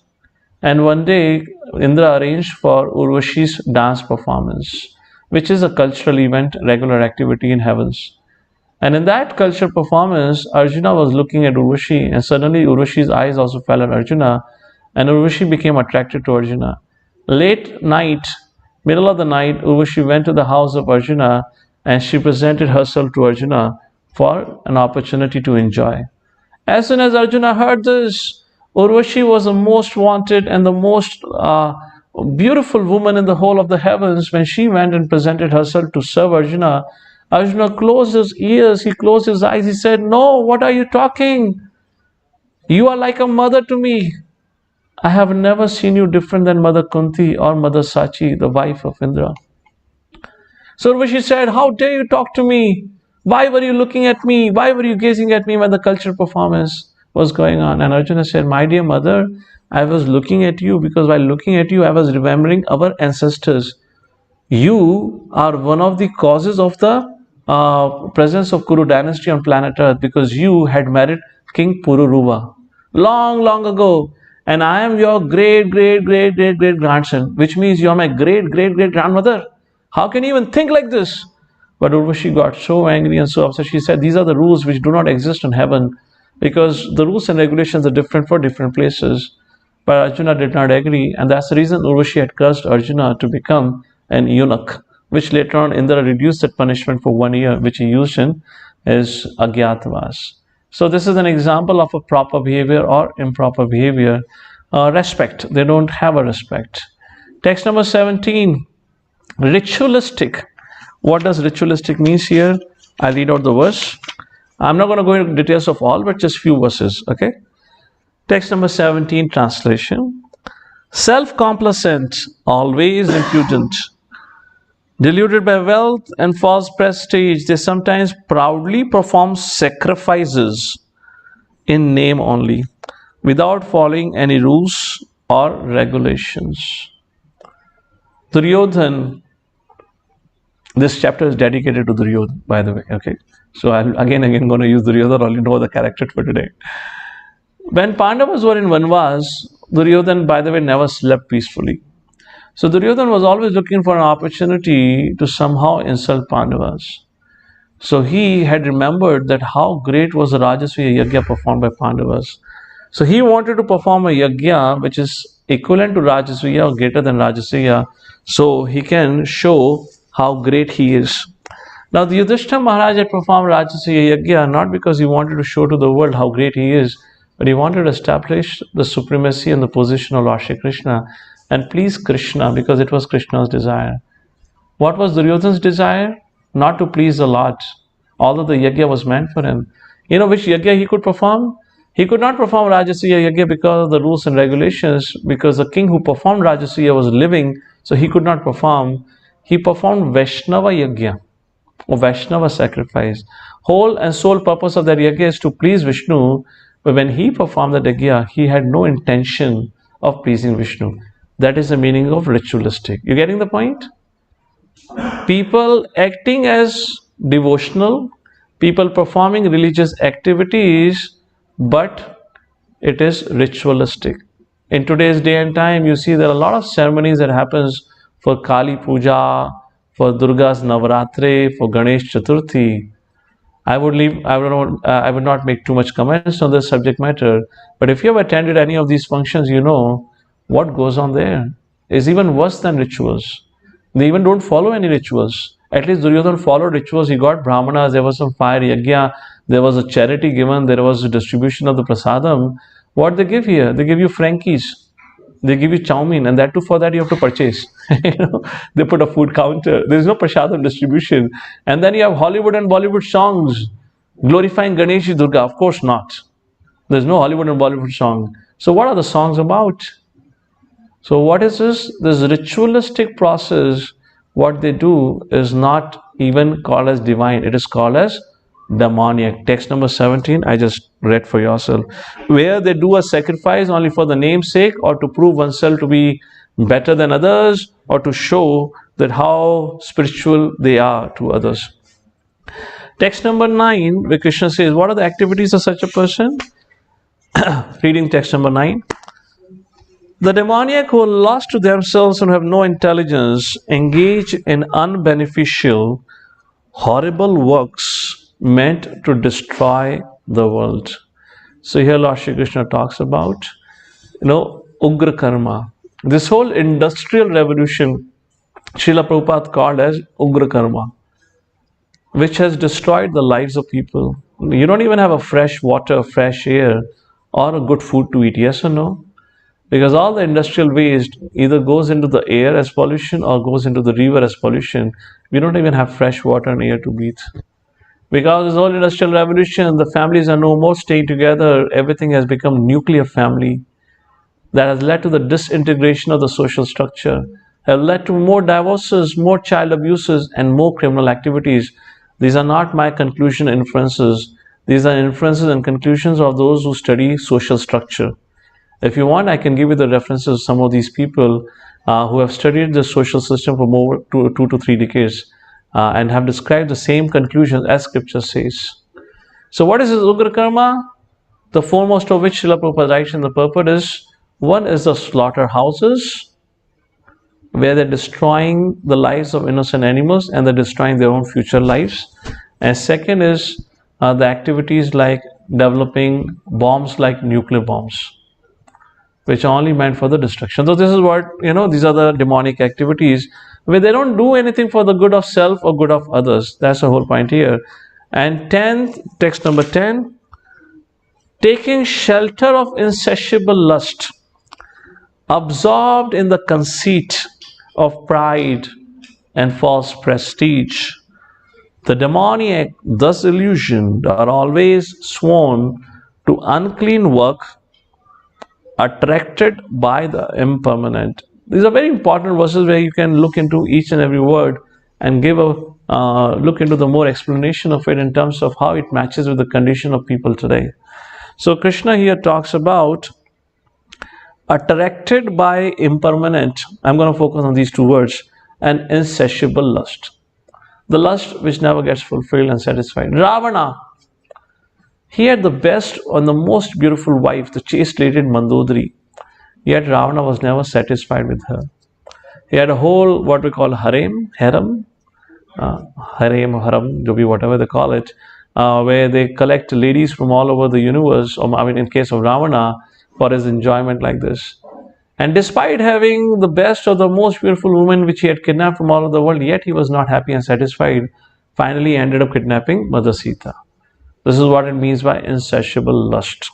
and one day Indra arranged for Urvashi's dance performance, which is a cultural event, regular activity in heavens. And in that cultural performance, Arjuna was looking at Urvashi, and suddenly Urvashi's eyes also fell on Arjuna, and Urvashi became attracted to Arjuna. Late night, middle of the night, Urvashi went to the house of Arjuna, and she presented herself to Arjuna for an opportunity to enjoy. As soon as Arjuna heard this, Urvashi was the most wanted and the most beautiful woman in the whole of the heavens. When she went and presented herself to serve Arjuna, Arjuna closed his ears, he closed his eyes, he said, "No, what are you talking? You are like a mother to me. I have never seen you different than Mother Kunti or Mother Sachi, the wife of Indra." So Urvashi said, "How dare you talk to me? Why were you looking at me? Why were you gazing at me when the cultural performance was going on?" And Arjuna said, "My dear mother, I was looking at you because while looking at you, I was remembering our ancestors. You are one of the causes of the presence of Kuru dynasty on planet Earth because you had married King Pururuva long, long ago. And I am your great, great, great, great, great grandson, which means you are my great, great, great grandmother. How can you even think like this? But Urvashi got so angry and so upset. She said, these are the rules which do not exist in heaven because the rules and regulations are different for different places. But Arjuna did not agree, and that's the reason Urvashi had cursed Arjuna to become an eunuch, which later on Indra reduced that punishment for 1 year, which he used in his Agyatavas. So this is an example of a proper behavior or improper behavior. Respect. They don't have a respect. Text number 17. Ritualistic. What does ritualistic means here? I read out the verse. I'm not going to go into details of all, but just few verses. Okay. Text number 17, translation. Self-complacent, always impudent, deluded by wealth and false prestige, they sometimes proudly perform sacrifices in name only, without following any rules or regulations. Duryodhan, this chapter is dedicated to Duryodhan, by the way. Okay, so I'm again going to use Duryodhan, only know the character for today. When Pandavas were in Vanvas, Duryodhan, by the way, never slept peacefully. So Duryodhan was always looking for an opportunity to somehow insult Pandavas. So he had remembered that how great was the Rajasviya Yajna performed by Pandavas. So he wanted to perform a Yajna which is equivalent to Rajasviya or greater than Rajasviya, so he can show how great he is. Now the Yudhishthira Maharaj had performed Rajasviya Yajna not because he wanted to show to the world how great he is, but he wanted to establish the supremacy and the position of Lord Shri Krishna and please Krishna because it was Krishna's desire. What was Duryodhan's desire? Not to please the Lord, although the yajna was meant for him. You know which yajna he could perform? He could not perform Rajasviya yajna because of the rules and regulations, because the king who performed Rajasviya was living, so he could not perform. He performed Vaishnava yajna, or Vaishnava sacrifice. Whole and sole purpose of that yajna is to please Vishnu, but when he performed the yajna, he had no intention of pleasing Vishnu. That is the meaning of ritualistic. You getting the point? People acting as devotional, people performing religious activities, but it is ritualistic. In today's day and time, you see there are a lot of ceremonies that happens for Kali Puja, for Durga's Navaratri, for Ganesh Chaturthi. I would not make too much comments on this subject matter, but if you have attended any of these functions, you know what goes on there is even worse than rituals. They even don't follow any rituals. At least Duryodhan followed rituals. He got brahmanas, there was some fire yajna, there was a charity given, there was a distribution of the prasadam. What they give here? They give you Frankies. They give you chowmein, and that too for that you have to purchase. They put a food counter. There is no prasadam distribution. And then you have Hollywood and Bollywood songs glorifying Ganesh Durga. Of course not. There's no Hollywood and Bollywood song. So what are the songs about? So what is this? This ritualistic process, what they do is not even called as divine. It is called as demoniac. Text number 17, I just read for yourself. Where they do a sacrifice only for the name's sake or to prove oneself to be better than others or to show that how spiritual they are to others. Text number 9, where Krishna says, what are the activities of such a person? Reading text number 9. The demoniac who are lost to themselves and have no intelligence engage in unbeneficial, horrible works meant to destroy the world. So here Lord Shri Krishna talks about, Ugra Karma. This whole industrial revolution, Srila Prabhupada called as Ugra Karma, which has destroyed the lives of people. You don't even have a fresh water, fresh air, or a good food to eat, yes or no? Because all the industrial waste either goes into the air as pollution or goes into the river as pollution. We don't even have fresh water and air to breathe. Because this whole industrial revolution, the families are no more staying together. Everything has become nuclear family. That has led to the disintegration of the social structure, have led to more divorces, more child abuses, and more criminal activities. These are not my conclusion inferences. These are inferences and conclusions of those who study social structure. If you want, I can give you the references of some of these people who have studied the social system for more 2 to 3 decades. and have described the same conclusion as scripture says. So what is this Ugra Karma? The foremost of which Srila Prabhupada writes in the purport is, one is the slaughterhouses, where they're destroying the lives of innocent animals and they're destroying their own future lives. And second is the activities like developing bombs like nuclear bombs, which are only meant for the destruction. So this is what, these are the demonic activities where they don't do anything for the good of self or good of others. That's the whole point here. And 10th, text number 10, taking shelter of insatiable lust, absorbed in the conceit of pride and false prestige. The demoniac, thus illusioned, are always sworn to unclean work, attracted by the impermanent. These are very important verses where you can look into each and every word and give a look into the more explanation of it in terms of how it matches with the condition of people today. So Krishna here talks about attracted by impermanent. I'm going to focus on these two words, and insatiable lust. The lust which never gets fulfilled and satisfied. Ravana, he had the best and the most beautiful wife, the chaste lady Mandodari. Yet Ravana was never satisfied with her. He had a whole, what we call harem, whatever they call it, where they collect ladies from all over the universe, or in case of Ravana, for his enjoyment like this. And despite having the best or the most beautiful woman which he had kidnapped from all over the world, yet he was not happy and satisfied. Finally, he ended up kidnapping Mother Sita. This is what it means by insatiable lust.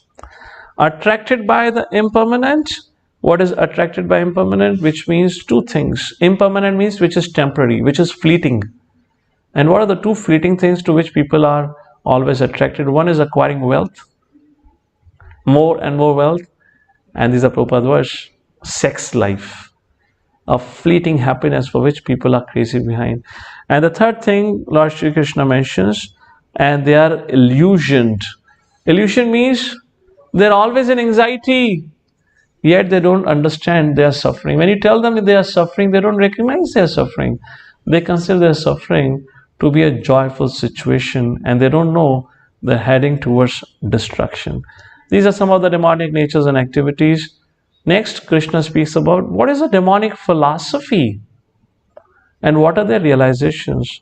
Attracted by the impermanent. What is attracted by impermanent? Which means two things. Impermanent means which is temporary, which is fleeting. And what are the two fleeting things to which people are always attracted? One is acquiring wealth, more and more wealth. And these are Prabhupada words. Sex life, a fleeting happiness for which people are crazy behind. And the third thing Lord Shri Krishna mentions, and they are illusioned. Illusion means they're always in anxiety, yet they don't understand they are suffering. When you tell them that they are suffering, they don't recognize they are suffering. They consider their suffering to be a joyful situation, and they don't know they're heading towards destruction. These are some of the demonic natures and activities. Next, Krishna speaks about what is a demonic philosophy and what are their realizations.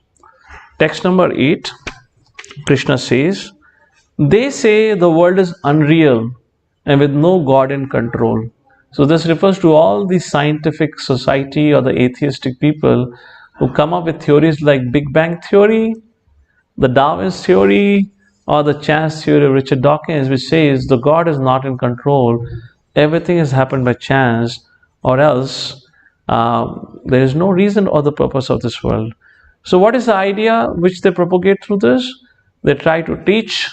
Text number 8, Krishna says, they say the world is unreal and with no God in control. So this refers to all the scientific society or the atheistic people who come up with theories like Big Bang theory, the Darwin's theory, or the chance theory of Richard Dawkins, which says the God is not in control. Everything has happened by chance, or else there is no reason or the purpose of this world. So what is the idea which they propagate through this? They try to teach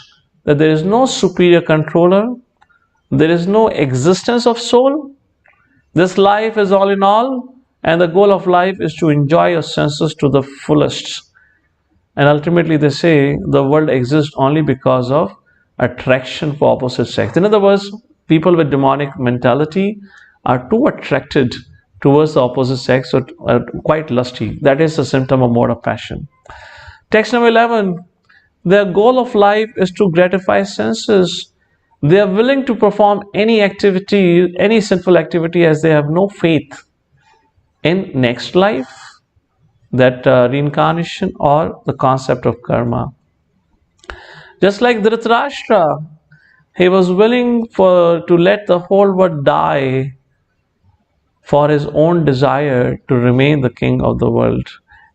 that there is no superior controller, there is no existence of soul, this life is all in all, and the goal of life is to enjoy your senses to the fullest. And ultimately they say the world exists only because of attraction for opposite sex. In other words, people with demonic mentality are too attracted towards the opposite sex, or are quite lusty. That is a symptom of mode of passion. Text number 11, their goal of life is to gratify senses. They are willing to perform any activity, any sinful activity, as they have no faith in next life, that reincarnation, or the concept of karma. Just like Dhritarashtra, he was willing to let the whole world die for his own desire to remain the king of the world.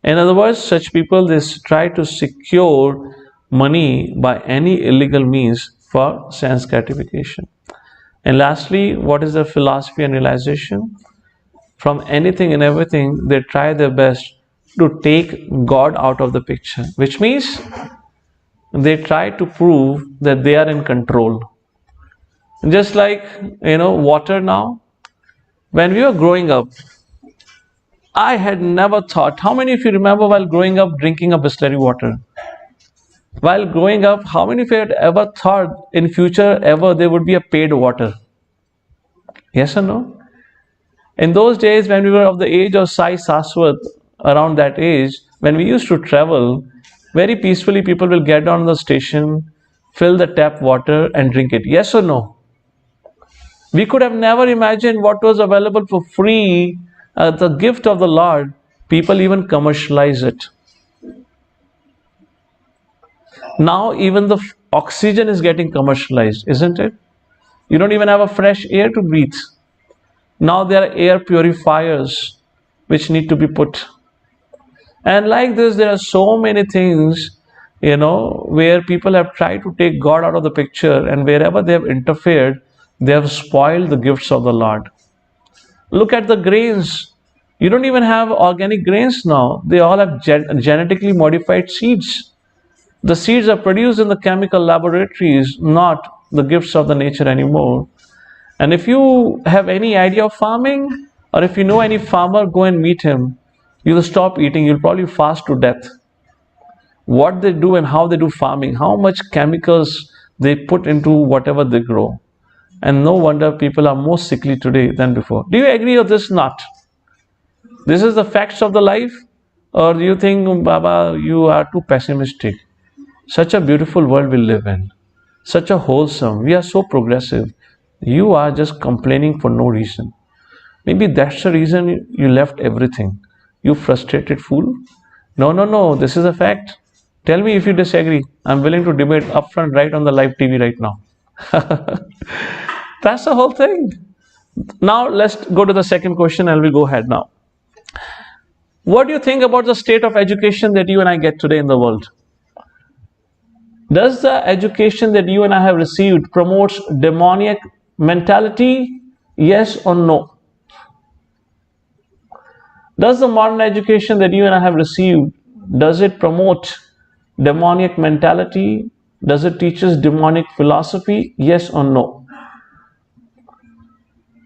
In other words, such people, they try to secure money by any illegal means for sense gratification. And lastly, what is their philosophy and realization? From anything and everything, they try their best to take God out of the picture, which means they try to prove that they are in control. Just like, water now. When we were growing up, I had never thought, how many of you remember while growing up drinking a Bisleri water? While growing up, how many of you had ever thought in future ever there would be a paid water? Yes or no? In those days when we were of the age of Sai Saswat, around that age, When we used to travel, very peacefully people will get down the station, fill the tap water and drink it. Yes or no? We could have never imagined what was available for free, the gift of the Lord. People even commercialize it. Now even the oxygen is getting commercialized, isn't it? You don't even have a fresh air to breathe. Now there are air purifiers which need to be put. And like this, there are so many things, where people have tried to take God out of the picture, and wherever they have interfered, they have spoiled the gifts of the Lord. Look at the grains. You don't even have organic grains now. They all have genetically modified seeds. The seeds are produced in the chemical laboratories, not the gifts of the nature anymore. And if you have any idea of farming, or if you know any farmer, go and meet him. You'll stop eating, you'll probably fast to death. What they do and how they do farming, how much chemicals they put into whatever they grow. And no wonder people are more sickly today than before. Do you agree or this not? This is the facts of the life? Or do you think, Baba, you are too pessimistic? Such a beautiful world we live in. Such a wholesome. We are so progressive. You are just complaining for no reason. Maybe that's the reason you left everything. You frustrated fool. No. This is a fact. Tell me if you disagree. I'm willing to debate upfront right on the live TV right now. That's the whole thing. Now let's go to the second question and we'll go ahead now. What do you think about the state of education that you and I get today in the world? Does the education that you and I have received promotes demoniac mentality? Yes or no? Does the modern education that you and I have received, does it promote demoniac mentality? Does it teach us demonic philosophy? Yes or no?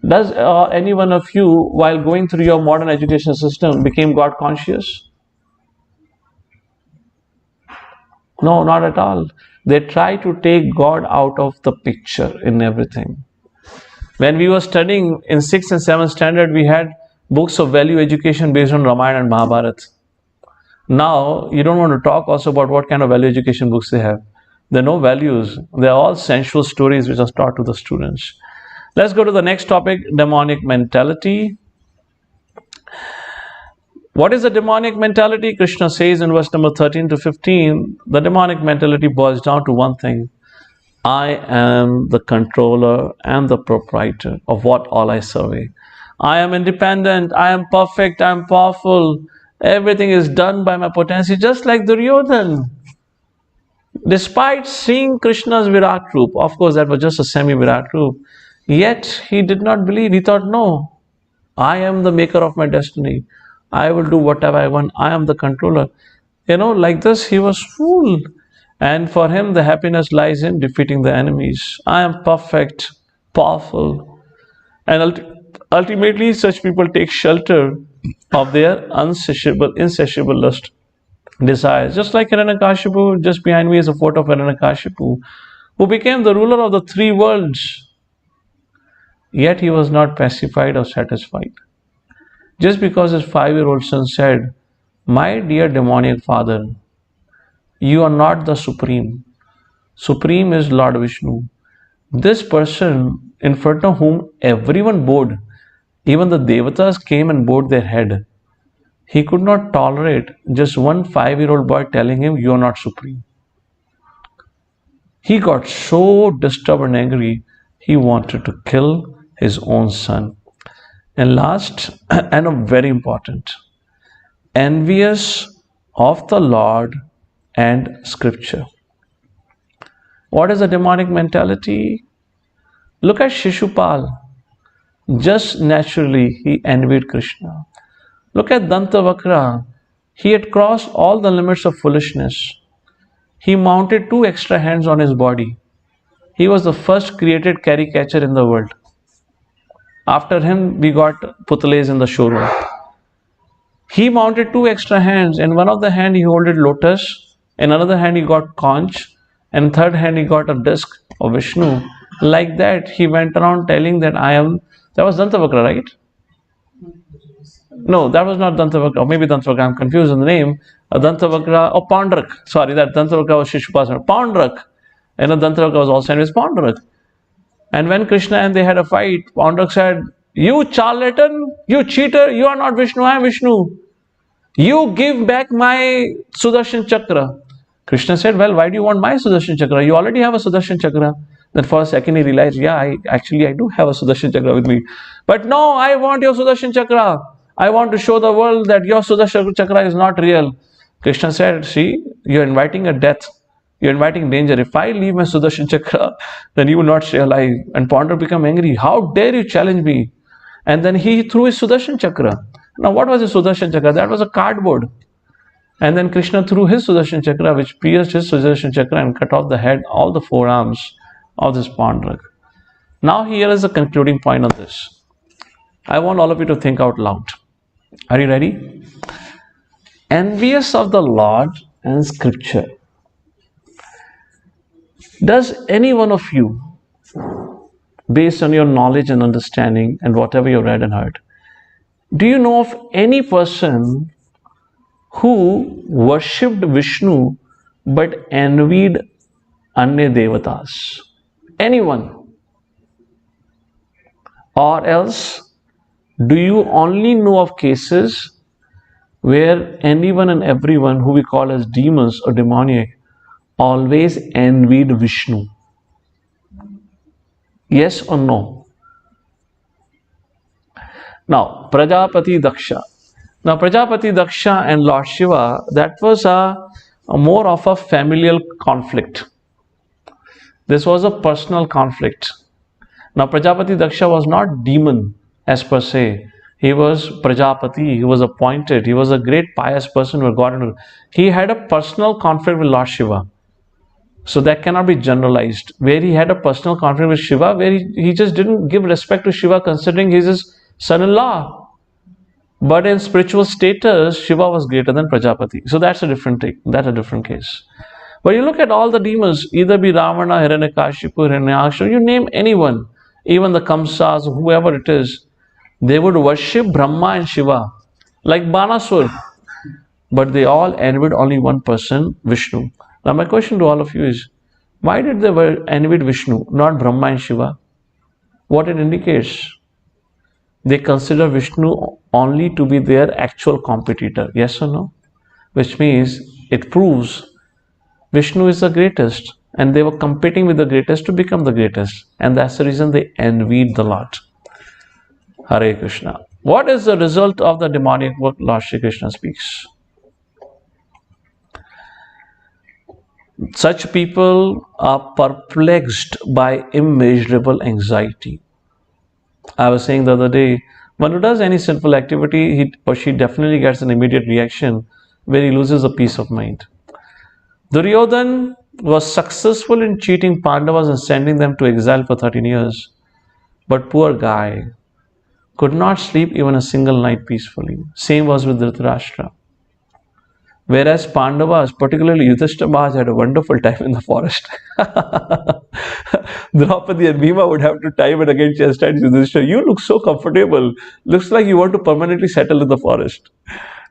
Does any one of you, while going through your modern education system, became God conscious? No, not at all. They try to take God out of the picture in everything. When we were studying in 6th and 7th standard, we had books of value education based on Ramayana and Mahabharata. Now, you don't want to talk also about what kind of value education books they have. There are no values. They are all sensual stories which are taught to the students. Let's go to the next topic, demonic mentality. What is the demonic mentality? Krishna says in verse number 13 to 15, the demonic mentality boils down to one thing. I am the controller and the proprietor of what all I survey. I am independent, I am perfect, I am powerful. Everything is done by my potency, just like Duryodhana. Despite seeing Krishna's Virat Roop, of course that was just a semi-Virat Roop, yet he did not believe. He thought, no, I am the maker of my destiny. I will do whatever I want. I am the controller. Like this, he was fooled. And for him, the happiness lies in defeating the enemies. I am perfect, powerful. And ultimately, such people take shelter of their insatiable lust, desires. Just like Hiranyakashipu, just behind me is a photo of Hiranyakashipu, who became the ruler of the 3 worlds. Yet he was not pacified or satisfied. Just because his 5-year-old son said, my dear demoniac father, you are not the supreme. Supreme is Lord Vishnu. This person in front of whom everyone bowed, even the Devatas came and bowed their head. He could not tolerate just one 5-year-old boy telling him, you are not supreme. He got so disturbed and angry, he wanted to kill his own son. And last, and very important, envious of the Lord and scripture. What is a demonic mentality? Look at Shishupal. Just naturally, he envied Krishna. Look at Dantavakra. He had crossed all the limits of foolishness. He mounted 2 extra hands on his body. He was the first created caricature in the world. After him, we got Putales in the showroom. He mounted 2 extra hands. In one of the hand, he holded lotus. In another hand, he got conch. And third hand, he got a disc of Vishnu. Like that, he went around telling that I am... That was Dantavakra, right? No, that was not Dantavakra. Or maybe Dantavakra. I'm confused in the name. Dantavakra, or Pandrak. Sorry, that Dantavakra was Shishupasana. Pandrak. Dantavakra was also named as Pandrak. And when Krishna and they had a fight, Pandrak said, "You charlatan, you cheater, you are not Vishnu, I am Vishnu. You give back my Sudarshan Chakra." Krishna said, "Well, why do you want my Sudarshan Chakra? You already have a Sudarshan Chakra." Then for a second he realized, yeah, I do have a Sudarshan Chakra with me. But no, I want your Sudarshan Chakra. I want to show the world that your Sudarshan Chakra is not real. Krishna said, see, you're inviting a death. You're inviting danger. If I leave my Sudarshan Chakra, then you will not stay alive. And Pandra became angry. How dare you challenge me? And then he threw his Sudarshan Chakra. Now, what was a Sudarshan Chakra? That was a cardboard. And then Krishna threw his Sudarshan Chakra, which pierced his Sudarshan Chakra and cut off the head, all the forearms of this Pandrak. Now, here is the concluding point of this. I want all of you to think out loud. Are you ready? Envious of the Lord and Scripture. Does any one of you, based on your knowledge and understanding and whatever you read and heard, do you know of any person who worshipped Vishnu but envied Anya Devatas? Anyone? Or else, do you only know of cases where anyone and everyone who we call as demons or demoniac always envied Vishnu? Yes or no? Now, Prajapati Daksha. Now, Prajapati Daksha and Lord Shiva, that was a more of a familial conflict. This was a personal conflict. Now, Prajapati Daksha was not demon as per se. He was Prajapati, he was appointed, he was a great pious person who God. He had a personal conflict with Lord Shiva. So that cannot be generalized. Where he had a personal conflict with Shiva, where he just didn't give respect to Shiva considering he's his son-in-law. But in spiritual status, Shiva was greater than Prajapati. So that's a different thing. That's a different case. But you look at all the demons, either be Ravana, Hiranyakashipu, Hiranyaksha, you name anyone, even the Kamsas, whoever it is, they would worship Brahma and Shiva, like Banasur. But they all envied only one person, Vishnu. Now my question to all of you is, why did they envy Vishnu, not Brahma and Shiva? What it indicates? They consider Vishnu only to be their actual competitor. Yes or no? Which means it proves Vishnu is the greatest and they were competing with the greatest to become the greatest. And that's the reason they envied the Lord. Hare Krishna. What is the result of the demonic work Lord Shri Krishna speaks? Such people are perplexed by immeasurable anxiety. I was saying the other day, one who does any sinful activity, he or she definitely gets an immediate reaction where he loses a peace of mind. Duryodhan was successful in cheating Pandavas and sending them to exile for 13 years. But poor guy could not sleep even a single night peacefully. Same was with Dhritarashtra. Whereas Pandavas, particularly Yudhishthira Maharaj, had a wonderful time in the forest. Draupadi and Bhima would have to time and again chastise Yudhishthira. You look so comfortable. Looks like you want to permanently settle in the forest.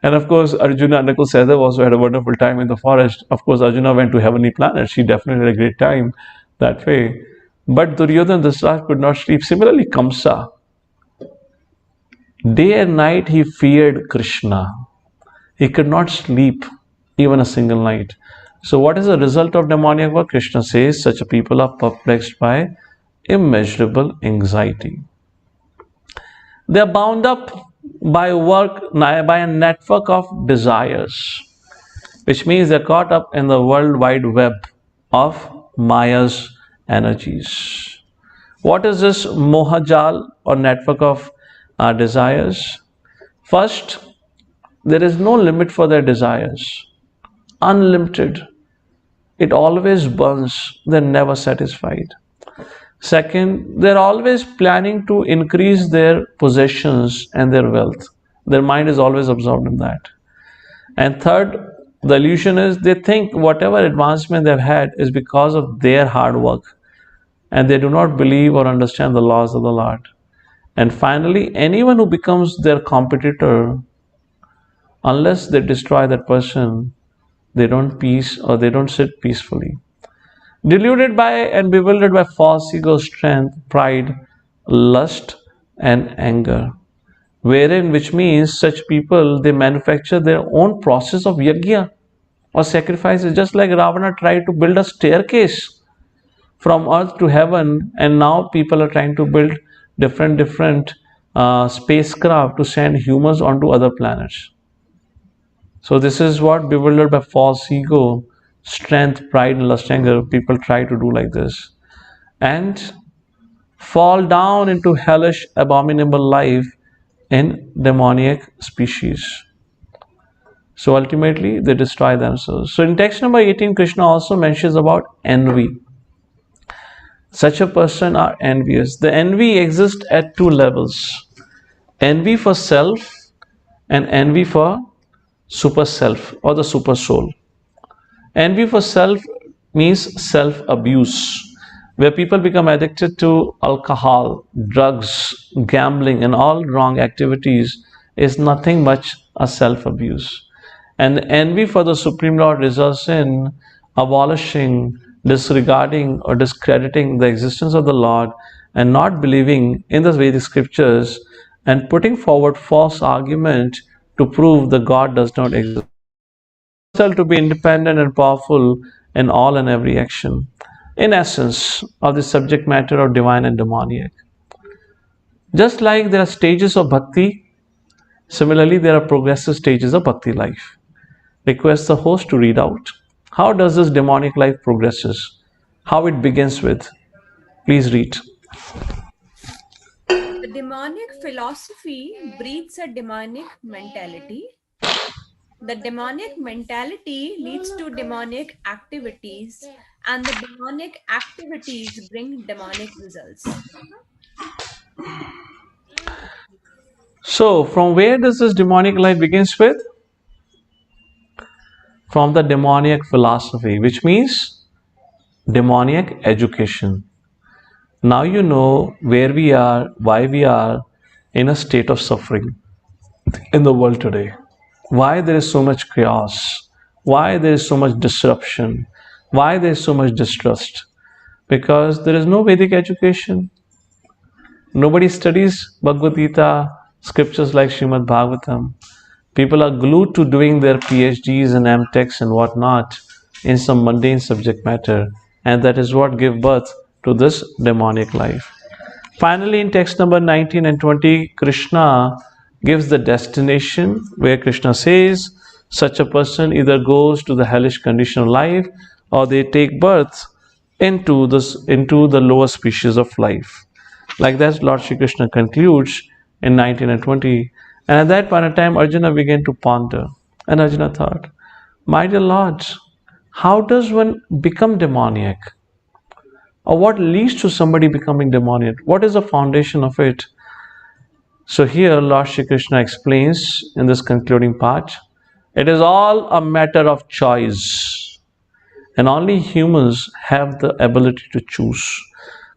And of course, Arjuna and Nakul Sahadeva also had a wonderful time in the forest. Of course, Arjuna went to heavenly planets. She definitely had a great time that way. But Duryodhana and Dhritarashtra could not sleep. Similarly, Kamsa. Day and night he feared Krishna. He could not sleep even a single night. So what is the result of demoniac work? Krishna says such a people are perplexed by immeasurable anxiety. They are bound up by a network of desires, which means they're caught up in the world wide web of Maya's energies. What is this Mohajal or network of desires? First, there is no limit for their desires. Unlimited. It always burns. They're never satisfied. Second, they're always planning to increase their possessions and their wealth. Their mind is always absorbed in that. And third, the illusion is they think whatever advancement they've had is because of their hard work. And they do not believe or understand the laws of the Lord. And finally, anyone who becomes their competitor Unless they destroy that person, they don't peace or they don't sit peacefully. Deluded by and bewildered by false ego, strength, pride, lust, and anger. Wherein, which means such people, they manufacture their own process of yajna or sacrifices, just like Ravana tried to build a staircase from earth to heaven, and now people are trying to build different spacecraft to send humans onto other planets. So this is what, bewildered by false ego, strength, pride, and lust, anger, people try to do like this, and fall down into hellish, abominable life in demoniac species. So ultimately, they destroy themselves. So in text number 18, Krishna also mentions about envy. Such a person are envious. The envy exists at two levels: envy for self and envy for super self or the super soul. Envy for self means self abuse, where people become addicted to alcohol, drugs, gambling, and all wrong activities is nothing but a self abuse. And envy for the Supreme Lord results in abolishing, disregarding, or discrediting the existence of the Lord and not believing in the Vedic scriptures and putting forward false argument to prove that God does not exist. To be independent and powerful in all and every action. In essence, of the subject matter of divine and demoniac. Just like there are stages of bhakti, similarly there are progressive stages of bhakti life. Request the host to read out. How does this demonic life progresses? How it begins with? Please read. The demonic philosophy breeds a demonic mentality. The demonic mentality leads to demonic activities, and the demonic activities bring demonic results. So, from where does this demonic life begins with? From the demoniac philosophy, which means demoniac education. Now you know where we are, why we are in a state of suffering in the world today. Why there is so much chaos, why there is so much disruption, why there is so much distrust. Because there is no Vedic education. Nobody studies Bhagavad Gita, scriptures like Srimad Bhagavatam. People are glued to doing their PhDs and MTechs and whatnot in some mundane subject matter, and that is what give birth to this demonic life. Finally, in text number 19 and 20, Krishna gives the destination, where Krishna says such a person either goes to the hellish condition of life or they take birth into the lower species of life. Like that, Lord Shri Krishna concludes in 19 and 20. And at that point of time, Arjuna began to ponder. And Arjuna thought, my dear Lord, how does one become demoniac? Or what leads to somebody becoming demoniac? What is the foundation of it? So here Lord Shri Krishna explains in this concluding part, it is all a matter of choice. And only humans have the ability to choose.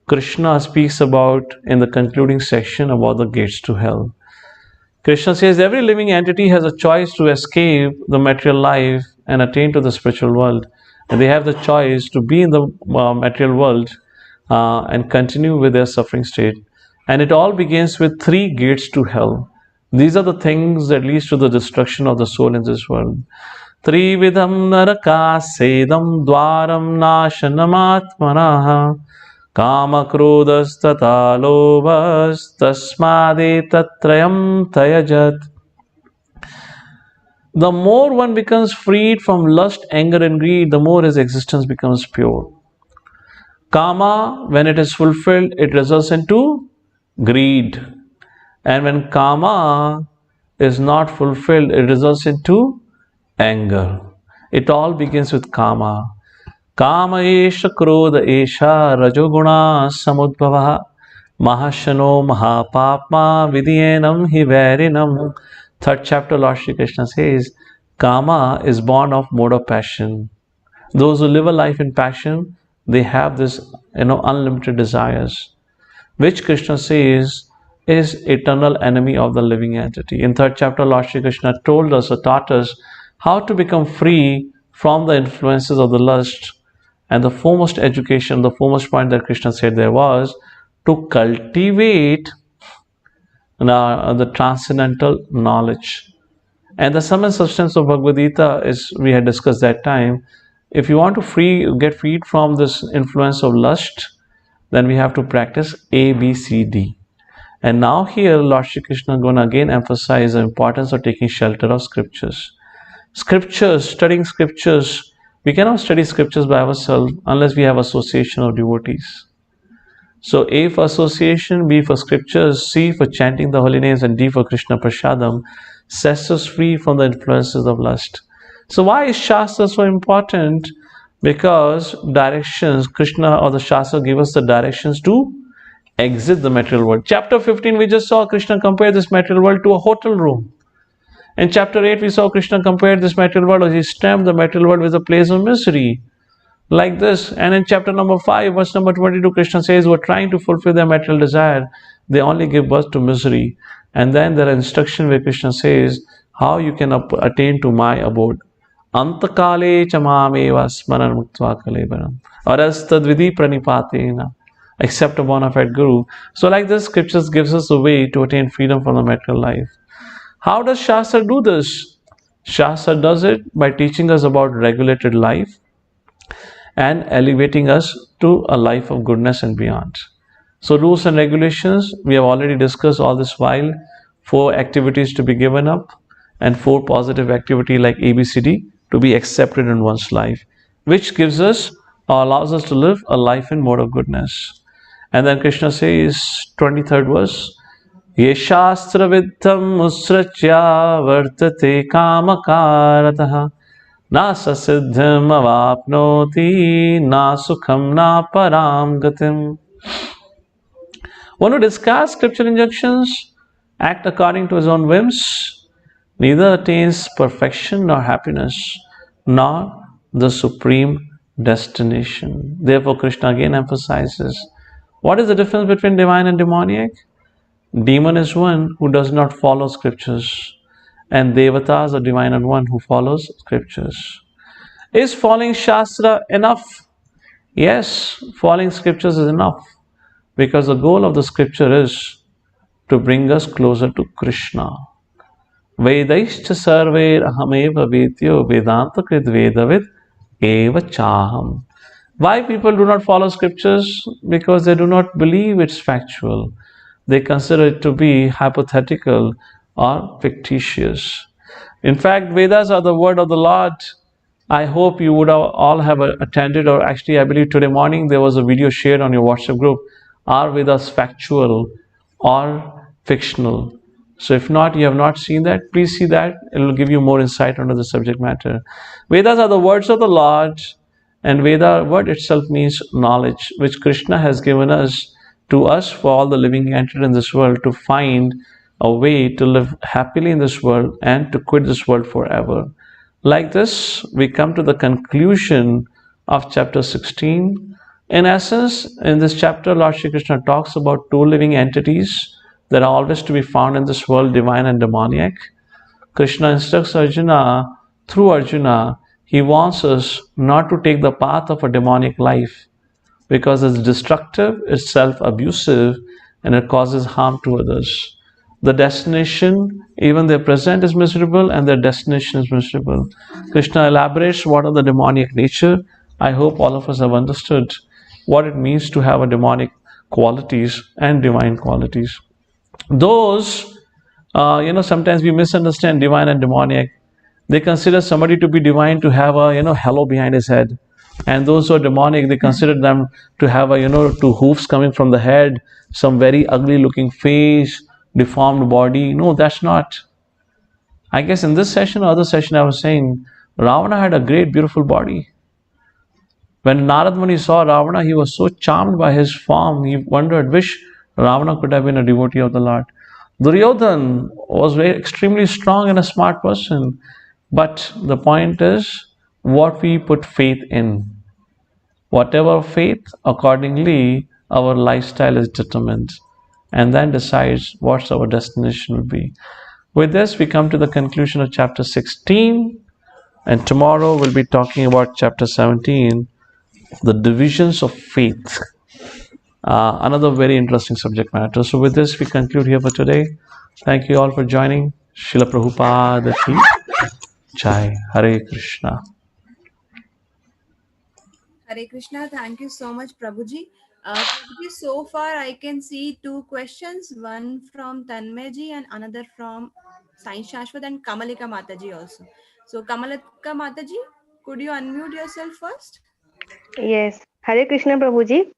Krishna speaks about in the concluding section about the gates to hell. Krishna says every living entity has a choice to escape the material life and attain to the spiritual world. And they have the choice to be in the material world and continue with their suffering state. And it all begins with three gates to hell. These are the things that leads to the destruction of the soul in this world. Trividham narakasedam dwaram nashanamaatmanaha kama krodhastata lobhas tasmadetatrayam tayajat. The more one becomes freed from lust, anger and greed, the more his existence becomes pure. Kama, when it is fulfilled, it results into greed. And when kama is not fulfilled, it results into anger. It all begins with kama. Kama esha krodha esha rajoguna samudbhava mahashano mahapapma vidyenam hivarinam. Third chapter, Lord Shri Krishna says, kama is born of mode of passion. Those who live a life in passion, they have this unlimited desires, which Krishna says is eternal enemy of the living entity. In third chapter, Lord Shri Krishna told us or taught us how to become free from the influences of the lust. And the foremost education, the foremost point that Krishna said there was to cultivate the transcendental knowledge. And the sum and substance of Bhagavad Gita is, we had discussed that time, if you want to get freed from this influence of lust, then we have to practice A, B, C, D. And now here Lord Shri Krishna is going to again emphasize the importance of taking shelter of scriptures. Scriptures, studying scriptures, we cannot study scriptures by ourselves unless we have association of devotees. So A for association, B for scriptures, C for chanting the holy names, and D for Krishna Prasadam sets us free from the influences of lust. So why is Shastra so important? Because directions, Krishna or the Shastra give us the directions to exit the material world. Chapter 15, we just saw Krishna compare this material world to a hotel room. In chapter 8, we saw Krishna compare this material world, or he stamped the material world with a place of misery. Like this. And in chapter number 5, verse number 22, Krishna says, we're trying to fulfill their material desire. They only give birth to misery. And then there are instructions where Krishna says, how you can attain to my abode. Antakale chamameva smaran muktva kalebaram. Or as tadvidi pranipatena. Except a bona fide guru. So like this, scriptures gives us a way to attain freedom from the material life. How does Shastra do this? Shastra does it by teaching us about regulated life and elevating us to a life of goodness and beyond. So rules and regulations, we have already discussed all this while. 4 activities to be given up and 4 positive activity like ABCD to be accepted in one's life, which gives us or allows us to live a life in mode of goodness. And then Krishna says, 23rd verse, Ye shastra viddham musrachya vartate kamakarataha na sasiddham avapnoti na sukham na param gatim. One who discards scripture injunctions, act according to his own whims, neither attains perfection nor happiness, nor the supreme destination. Therefore, Krishna again emphasizes, what is the difference between divine and demoniac? Demon is one who does not follow scriptures, and devatas or divine are one who follows scriptures. Is following Shastra enough? Yes, following scriptures is enough, because the goal of the scripture is to bring us closer to Krishna. Vedaishcha sarver ahameva vedyo vedanta krit vedavid eva chaham. Why people do not follow scriptures? Because they do not believe it's factual. They consider it to be hypothetical or fictitious. In fact, Vedas are the word of the Lord. I hope you would all have attended, or actually I believe today morning there was a video shared on your WhatsApp group. Are Vedas factual or fictional? So if not, you have not seen that, please see that. It will give you more insight into the subject matter. Vedas are the words of the Lord, and Veda word itself means knowledge, which Krishna has given us for all the living entities in this world to find a way to live happily in this world and to quit this world forever. Like this, we come to the conclusion of chapter 16. In essence, in this chapter, Lord Shri Krishna talks about 2 living entities that are always to be found in this world, divine and demoniac. Krishna instructs Arjuna, through Arjuna, he wants us not to take the path of a demonic life, because it's destructive, it's self-abusive, and it causes harm to others. The destination, even their present is miserable and their destination is miserable. Krishna elaborates what are the demoniac nature. I hope all of us have understood what it means to have a demonic qualities and divine qualities. Those, sometimes we misunderstand divine and demoniac. They consider somebody to be divine to have a, halo behind his head. And those who are demonic, they consider them to have a, 2 hoofs coming from the head, some very ugly looking face, deformed body. No, that's not. I guess in this session or other session I was saying, Ravana had a great beautiful body. When Narad Muni saw Ravana, he was so charmed by his form, he wondered, wish Ravana could have been a devotee of the Lord. Duryodhan was very extremely strong and a smart person. But the point is, what we put faith in. Whatever faith, accordingly, our lifestyle is determined. and then decides what's our destination will be. With this, we come to the conclusion of chapter 16, and tomorrow we'll be talking about chapter 17, the divisions of faith. Another very interesting subject matter. So, with this, we conclude here for today. Thank you all for joining. Srila Prabhupada ki Jai. Hare Krishna. Hare Krishna. Thank you so much, Prabhuji. Prabhuji, so far I can see two questions, one from Tanmeji and another from Sai Shashwat and Kamalika Mataji also. So, Kamalika Mataji, could you unmute yourself first? Yes. Hare Krishna, Prabhuji.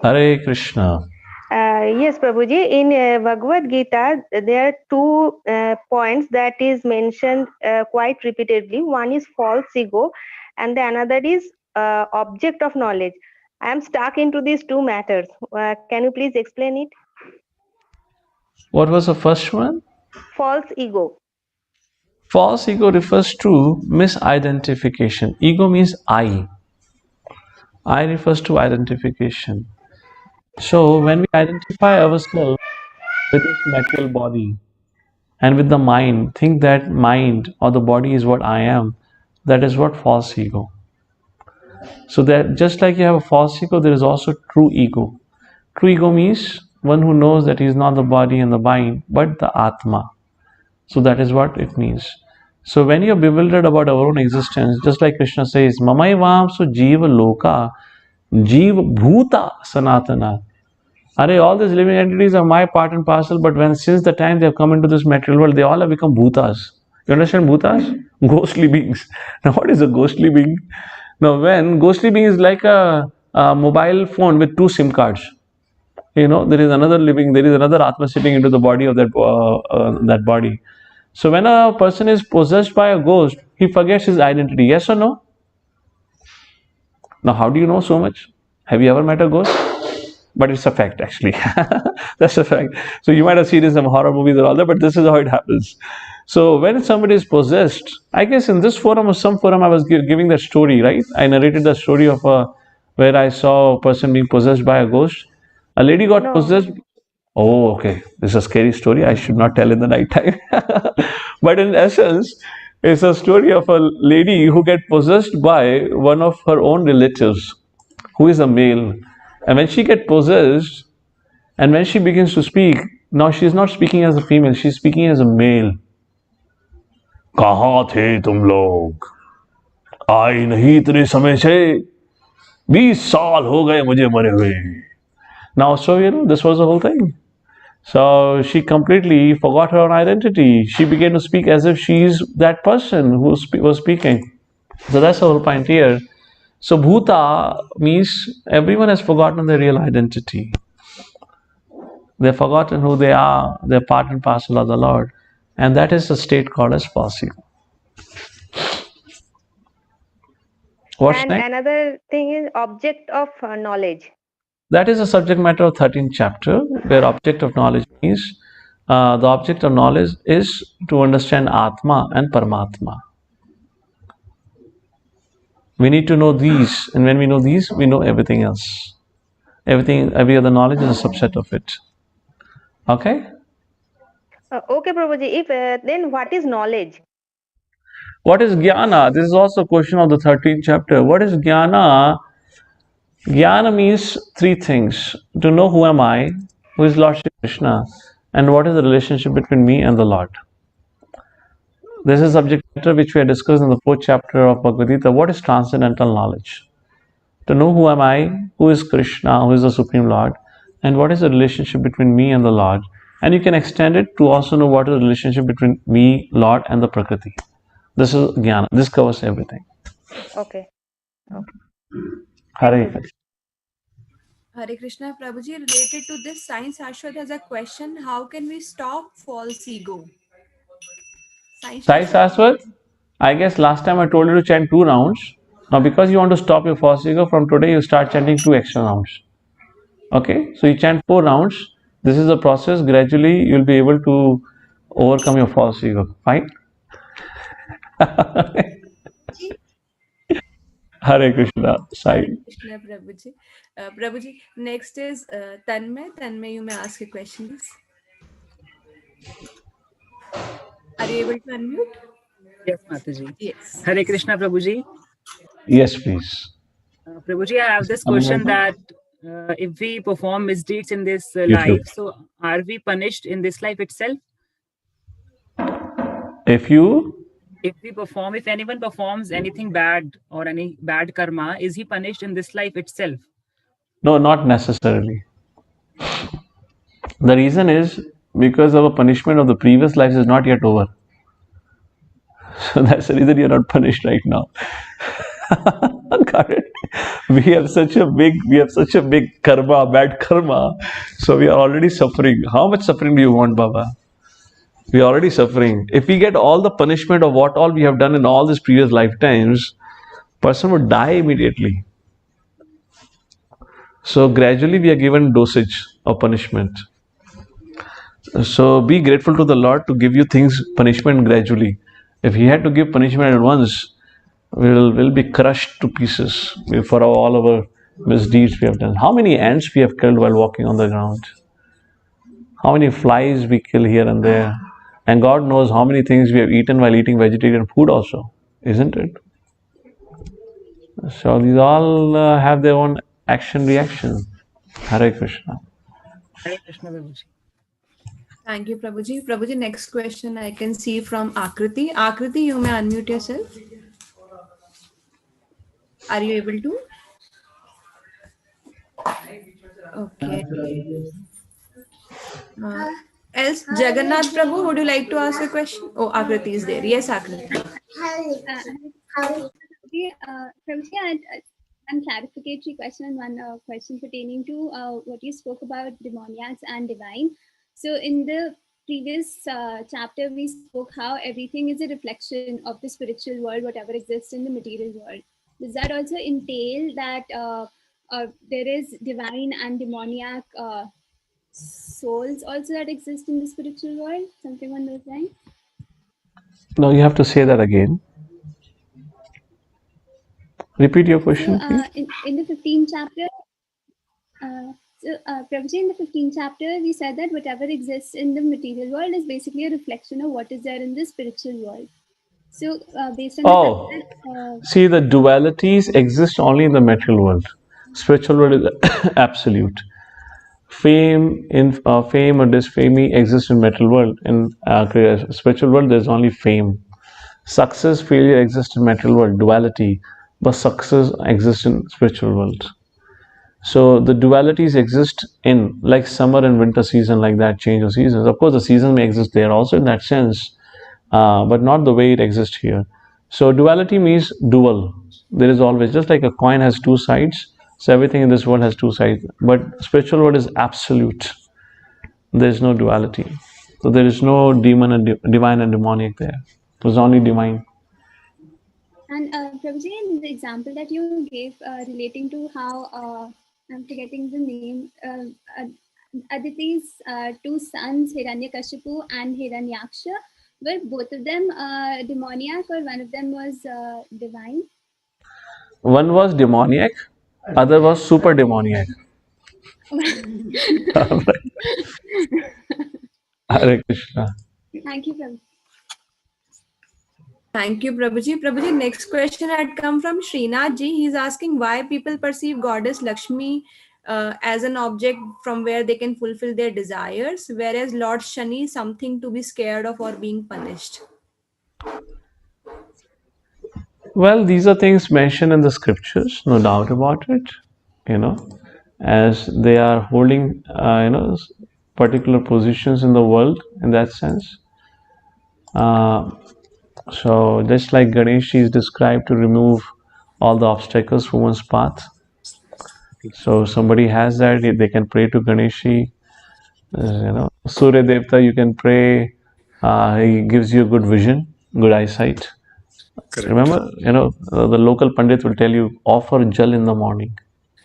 Hare Krishna. Yes, Prabhuji. In Bhagavad Gita, there are two points that is mentioned quite repeatedly. One is false ego, and the another is object of knowledge. I am stuck into these two matters. Can you please explain it? What was the first one? False ego. False ego refers to misidentification. Ego means I. I refers to identification. So when we identify ourselves with this material body and with the mind, think that mind or the body is what I am, that is what false ego. So that just like you have a false ego, there is also true ego. True ego means one who knows that he is not the body and the mind, but the Atma. So that is what it means. So when you're bewildered about our own existence, just like Krishna says, Mamai Vamsu Jiva Loka, Jiva Bhuta Sanatana. Are all these living entities are my part and parcel, but when since the time they have come into this material world, they all have become bhutas. You understand bhutas? Ghostly beings. Now, what is a ghostly being? Now, when ghostly being is like a mobile phone with two SIM cards. There is another Atma sitting into the body of that body. So when a person is possessed by a ghost, he forgets his identity. Yes or no? Now, how do you know so much? Have you ever met a ghost? But it's a fact, actually. That's a fact. So you might have seen in some horror movies and all that, but this is how it happens. So when somebody is possessed, I guess in this forum or some forum, I was giving that story, right? I narrated the story of where I saw a person being possessed by a ghost. A lady got possessed. Oh, okay. This is a scary story. I should not tell in the night time. But in essence, it's a story of a lady who get possessed by one of her own relatives, who is a male. And when she get possessed, and when she begins to speak, now she is not speaking as a female, she is speaking as a male. कहाँ थे तुम लोग? आई नहीं इतने समय से, 20 साल हो गए मुझे मरे हुए. Now, so this was the whole thing. So she completely forgot her own identity. She began to speak as if she is that person who was speaking. So that's the whole point here. So bhuta means everyone has forgotten their real identity. They've forgotten who they are. They're part and parcel of the Lord. And that is the state called as false ego. What's And next? another thing is object of knowledge. That is the subject matter of 13th chapter, where object of knowledge means the object of knowledge is to understand Atma and Paramatma. We need to know these, and when we know these, we know everything else. Every other knowledge is a subset of it. Okay? Okay, Prabhuji. If then what is knowledge? What is jnana? This is also a question of the 13th chapter. What is jnana? Jnana means three things. To know who am I, who is Lord Shri Krishna, and what is the relationship between me and the Lord. This is subject matter which we had discussed in the 4th chapter of Bhagavad Gita. What is transcendental knowledge? To know who am I, who is Krishna, who is the Supreme Lord, and what is the relationship between me and the Lord. And you can extend it to also know what is the relationship between me, Lord, and the Prakriti. This is Jnana. This covers everything. Okay. Hare Krishna. Hare Krishna, Prabhuji, related to this, Science Ashwat has a question. How can we stop false ego? Sai Saswat, I guess last time I told you to chant 2 rounds. Now because you want to stop your false ego, from today you start chanting 2 extra rounds. Okay, so you chant 4 rounds. This is a process. Gradually you'll be able to overcome your false ego. Fine? Hare Krishna. Sai. Krishna Prabhuji. Prabhuji, next is Tanmay. Tanmay, you may ask a question, please. Are you able to unmute? Yes, Mataji. Yes. Hare Krishna, Prabhuji. Yes, please. Prabhuji, I have this question that if we perform misdeeds in this life, so are we punished in this life itself? If anyone performs anything bad or any bad karma, is he punished in this life itself? No, not necessarily. The reason is because our punishment of the previous lives is not yet over. So that's the reason you're not punished right now. Got it? We have such a big karma, bad karma. So we are already suffering. How much suffering do you want, Baba? We are already suffering. If we get all the punishment of what all we have done in all these previous lifetimes, person would die immediately. So gradually we are given dosage of punishment. So be grateful to the Lord to give you things, punishment gradually. If He had to give punishment at once, we'll be crushed to pieces for all our misdeeds we have done. How many ants we have killed while walking on the ground? How many flies we kill here and there? And God knows how many things we have eaten while eating vegetarian food also, isn't it? So these all have their own action reaction. Hare Krishna. Hare Krishna, Prabhuji. Thank you, Prabhuji. Prabhuji, next question I can see from Akriti. Akriti, you may unmute yourself. Are you able to? Okay. Else, Jagannath Prabhu, would you like to ask a question? Oh, Akriti is there. Yes, Akriti. Prabhuji, I had one clarificatory question and one question pertaining to what you spoke about demoniacs and divine. So in the previous chapter, we spoke how everything is a reflection of the spiritual world, whatever exists in the material world. Does that also entail that there is divine and demoniac souls also that exist in the spiritual world? Something on those lines? No, you have to say that again. Repeat your question, please. In the 15th chapter, Prabhuji, in the 15th chapter, we said that whatever exists in the material world is basically a reflection of what is there in the spiritual world. So, based on see, the dualities exist only in the material world. Spiritual world is absolute. Fame or disfame exists in material world. In spiritual world, there's only fame. Success, failure exists in material world, duality, but success exists in spiritual world. So the dualities exist in like summer and winter season, like that change of seasons. Of course, the seasons may exist there also in that sense, but not the way it exists here. So duality means dual. There is always, just like a coin has two sides, so everything in this world has two sides. But spiritual world is absolute. There is no duality. So there is no demon and divine and demonic there. There's only divine. And Prabhuji, in the example that you gave relating to how, I'm forgetting the name, Aditi's two sons, Hiranyakashipu and Hiranyaksha, were both of them demoniac or one of them was divine? One was demoniac, other was super demoniac. Hare Krishna. Thank you, Prabhuji. Thank you, Prabhuji. Prabhuji, next question had come from Srinath ji. He's asking why people perceive goddess Lakshmi as an object from where they can fulfill their desires, whereas Lord Shani is something to be scared of or being punished. Well, these are things mentioned in the scriptures, no doubt about it. As they are holding, particular positions in the world in that sense. So just like Ganesh is described to remove all the obstacles from one's path. So somebody has that, they can pray to Ganeshi. Surya Devta, you can pray. He gives you good vision, good eyesight. Correct. Remember, the local Pandit will tell you, offer jal in the morning.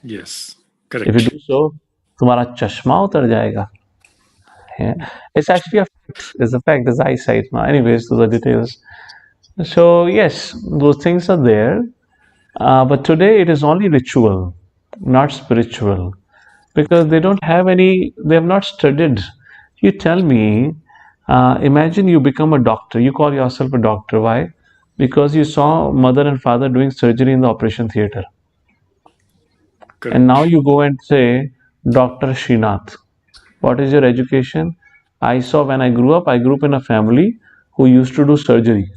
Yes, correct. If you do so, तुम्हारा चश्मा उतर जाएगा. Yeah. It's actually a fact. It's a fact. It's eyesight. Anyways, to the details. So yes, those things are there. But today it is only ritual, not spiritual, because they don't have any, they have not studied. You tell me, imagine you become a doctor, you call yourself a doctor. Why? Because you saw mother and father doing surgery in the operation theater. And now you go and say, Dr. Srinath, what is your education? I saw when I grew up in a family who used to do surgery.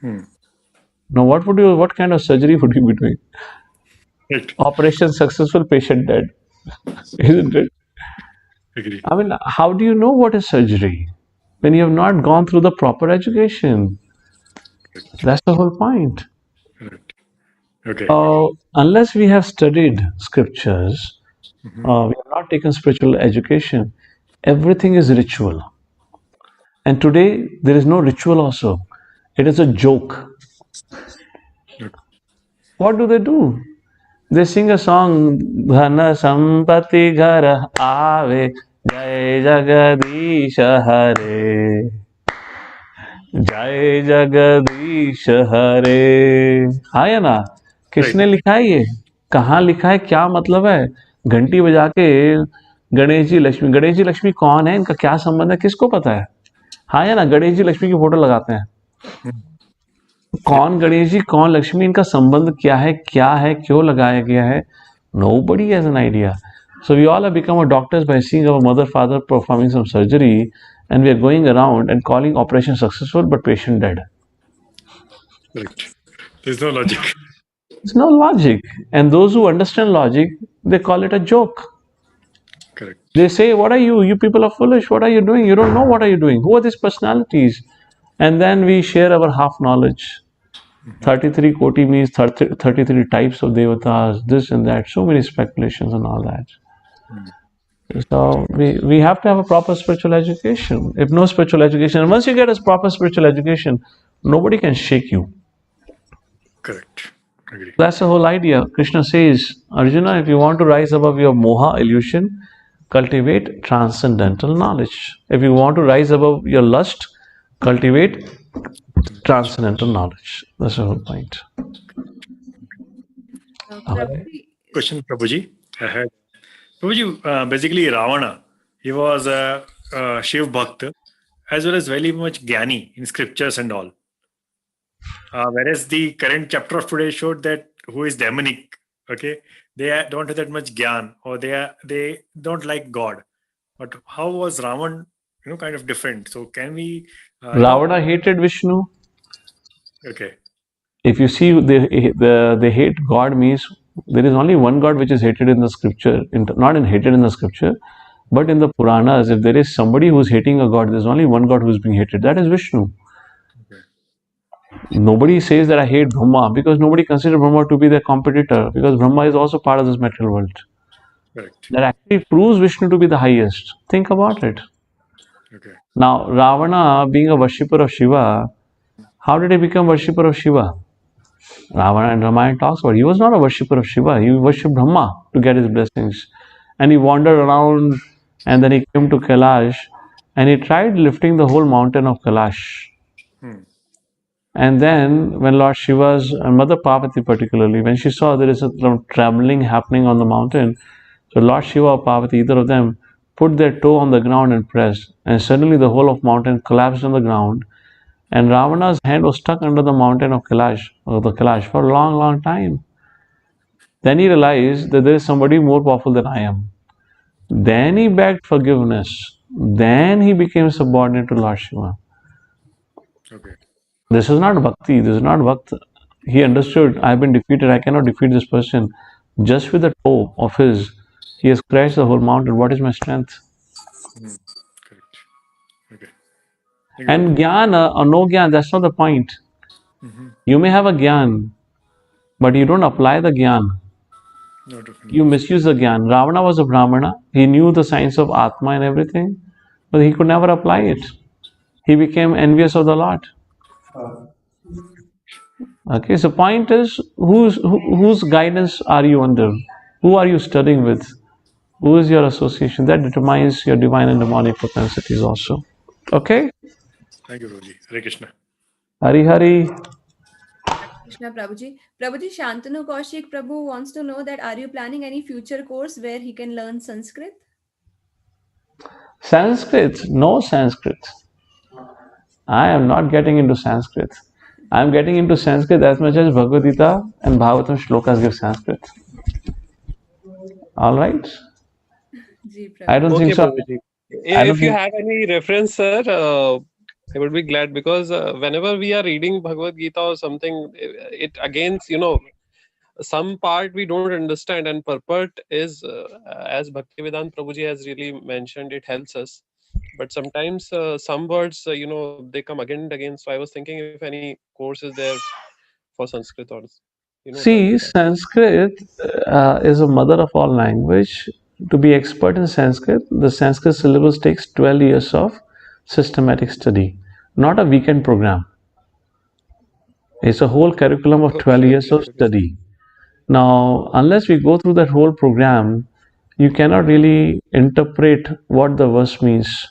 Now, what kind of surgery would you be doing? Right. Operation successful, patient dead. Isn't it? Agree. I mean, how do you know what is surgery when you have not gone through the proper education? That's the whole point. Right. Okay. Unless we have studied scriptures, we have not taken spiritual education, everything is ritual. And today, there is no ritual also. It is a joke. What do? They sing a song, Dhana Sampati Ghara Ave, Jai Jagadish Hare. जय जगदीश हरे। हाँ या ना? किसने लिखा है ये? कहाँ लिखा है? क्या मतलब है? घंटी बजा के गणेश जी लक्ष्मी कौन है? इनका क्या संबंध है? किसको पता है? हाँ या ना? गणेश जी लक्ष्मी की फोटो लगाते हैं। कौन गणेश जी, कौन लक्ष्मी, इनका संबंध क्या है, क्यों लगाया गया है? Nobody has an idea. So we all have become a doctors by seeing our mother, father performing some surgery, and we are going around and calling operation successful but patient dead. Correct. There's no logic. There's no logic. And those who understand logic, they call it a joke. Correct. They say, what are you? You people are foolish. What are you doing? You don't know what are you doing. Who are these personalities? And then we share our half knowledge. 33 koti means 33 types of devatas, this and that, so many speculations and all that. So we have to have a proper spiritual education. If no spiritual education, and once you get a proper spiritual education, nobody can shake you. Correct. Agree. That's the whole idea. Krishna says, Arjuna, if you want to rise above your moha illusion, cultivate transcendental knowledge. If you want to rise above your lust, cultivate transcendental knowledge. That's the whole point. Question, Prabhuji. I had. Prabhuji, basically Ravana, he was a Shiv Bhakt as well as very much Gyani in scriptures and all. Whereas the current chapter of today showed that who is demonic, okay, they don't have that much Gyan, or they don't like God. But how was Ravan, kind of different? So can we? Ravana hated Vishnu. Okay. If you see, they hate God means there is only one God which is hated in the scripture, not hated in the scripture, but in the Puranas. If there is somebody who is hating a God, there is only one God who is being hated. That is Vishnu. Okay. Nobody says that I hate Brahma, because nobody considers Brahma to be their competitor, because Brahma is also part of this material world. Correct. That actually proves Vishnu to be the highest. Think about it. Okay. Now, Ravana being a worshipper of Shiva, how did he become worshipper of Shiva? Ravana and Ramayana talks about, he was not a worshipper of Shiva, he worshipped Brahma to get his blessings. And he wandered around, and then he came to Kailash, and he tried lifting the whole mountain of Kailash. And then when Lord Shiva's and Mother Parvati particularly, when she saw there is a trembling happening on the mountain, so Lord Shiva or Parvati, either of them, put their toe on the ground and pressed, and suddenly the whole of mountain collapsed on the ground, and Ravana's hand was stuck under the mountain of Kailash, for a long, long time. Then he realized that there is somebody more powerful than I am. Then he begged forgiveness. Then he became subordinate to Lord Shiva. Okay. This is not bhakti. This is not bhakti. He understood, I have been defeated. I cannot defeat this person. Just with the toe of his, he has crashed the whole mountain. What is my strength? Correct. Okay. And jnana or no jnana, that's not the point. You may have a jnana, but you don't apply the jnana. You misuse the jnana. Ravana was a Brahmana. He knew the science of Atma and everything, but he could never apply it. He became envious of the Lord. Okay, so point is, whose guidance are you under? Who are you studying with? Who is your association? That determines your divine and demonic propensities also. Okay? Thank you, Roji. Hare Krishna. Hari Hari. Krishna Prabhuji. Prabhuji, Shantanu Kaushik Prabhu wants to know that are you planning any future course where he can learn Sanskrit? Sanskrit? No Sanskrit. I am not getting into Sanskrit. I am getting into Sanskrit as much as Bhagavad Gita and Bhagavatam shlokas give Sanskrit. All right? Ji I Prabhu. don't Okay, think so. Prabhuji. I don't If you think. have any reference, sir, I would be glad, because whenever we are reading Bhagavad Gita or something, it again, some part we don't understand, and purport is, as Bhaktivedanta Prabhuji has really mentioned, it helps us. But sometimes some words, they come again and again. So I was thinking if any course is there for Sanskrit or, done See, with that. Sanskrit is a mother of all language. To be expert in Sanskrit, the Sanskrit syllabus takes 12 years of systematic study, not a weekend program. It's a whole curriculum of 12 Okay, years okay, of okay. study. Now, unless we go through that whole program, you cannot really interpret what the verse means.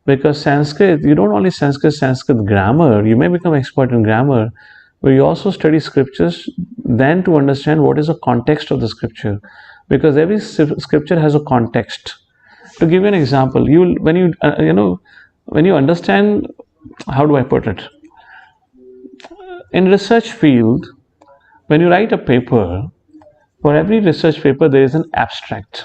Because Sanskrit, you don't only Sanskrit grammar, you may become expert in grammar, but you also study scriptures then to understand what is the context of the scripture. Because every scripture has a context. To give you an example, when you understand, how do I put it? In research field, when you write a paper, for every research paper there is an abstract.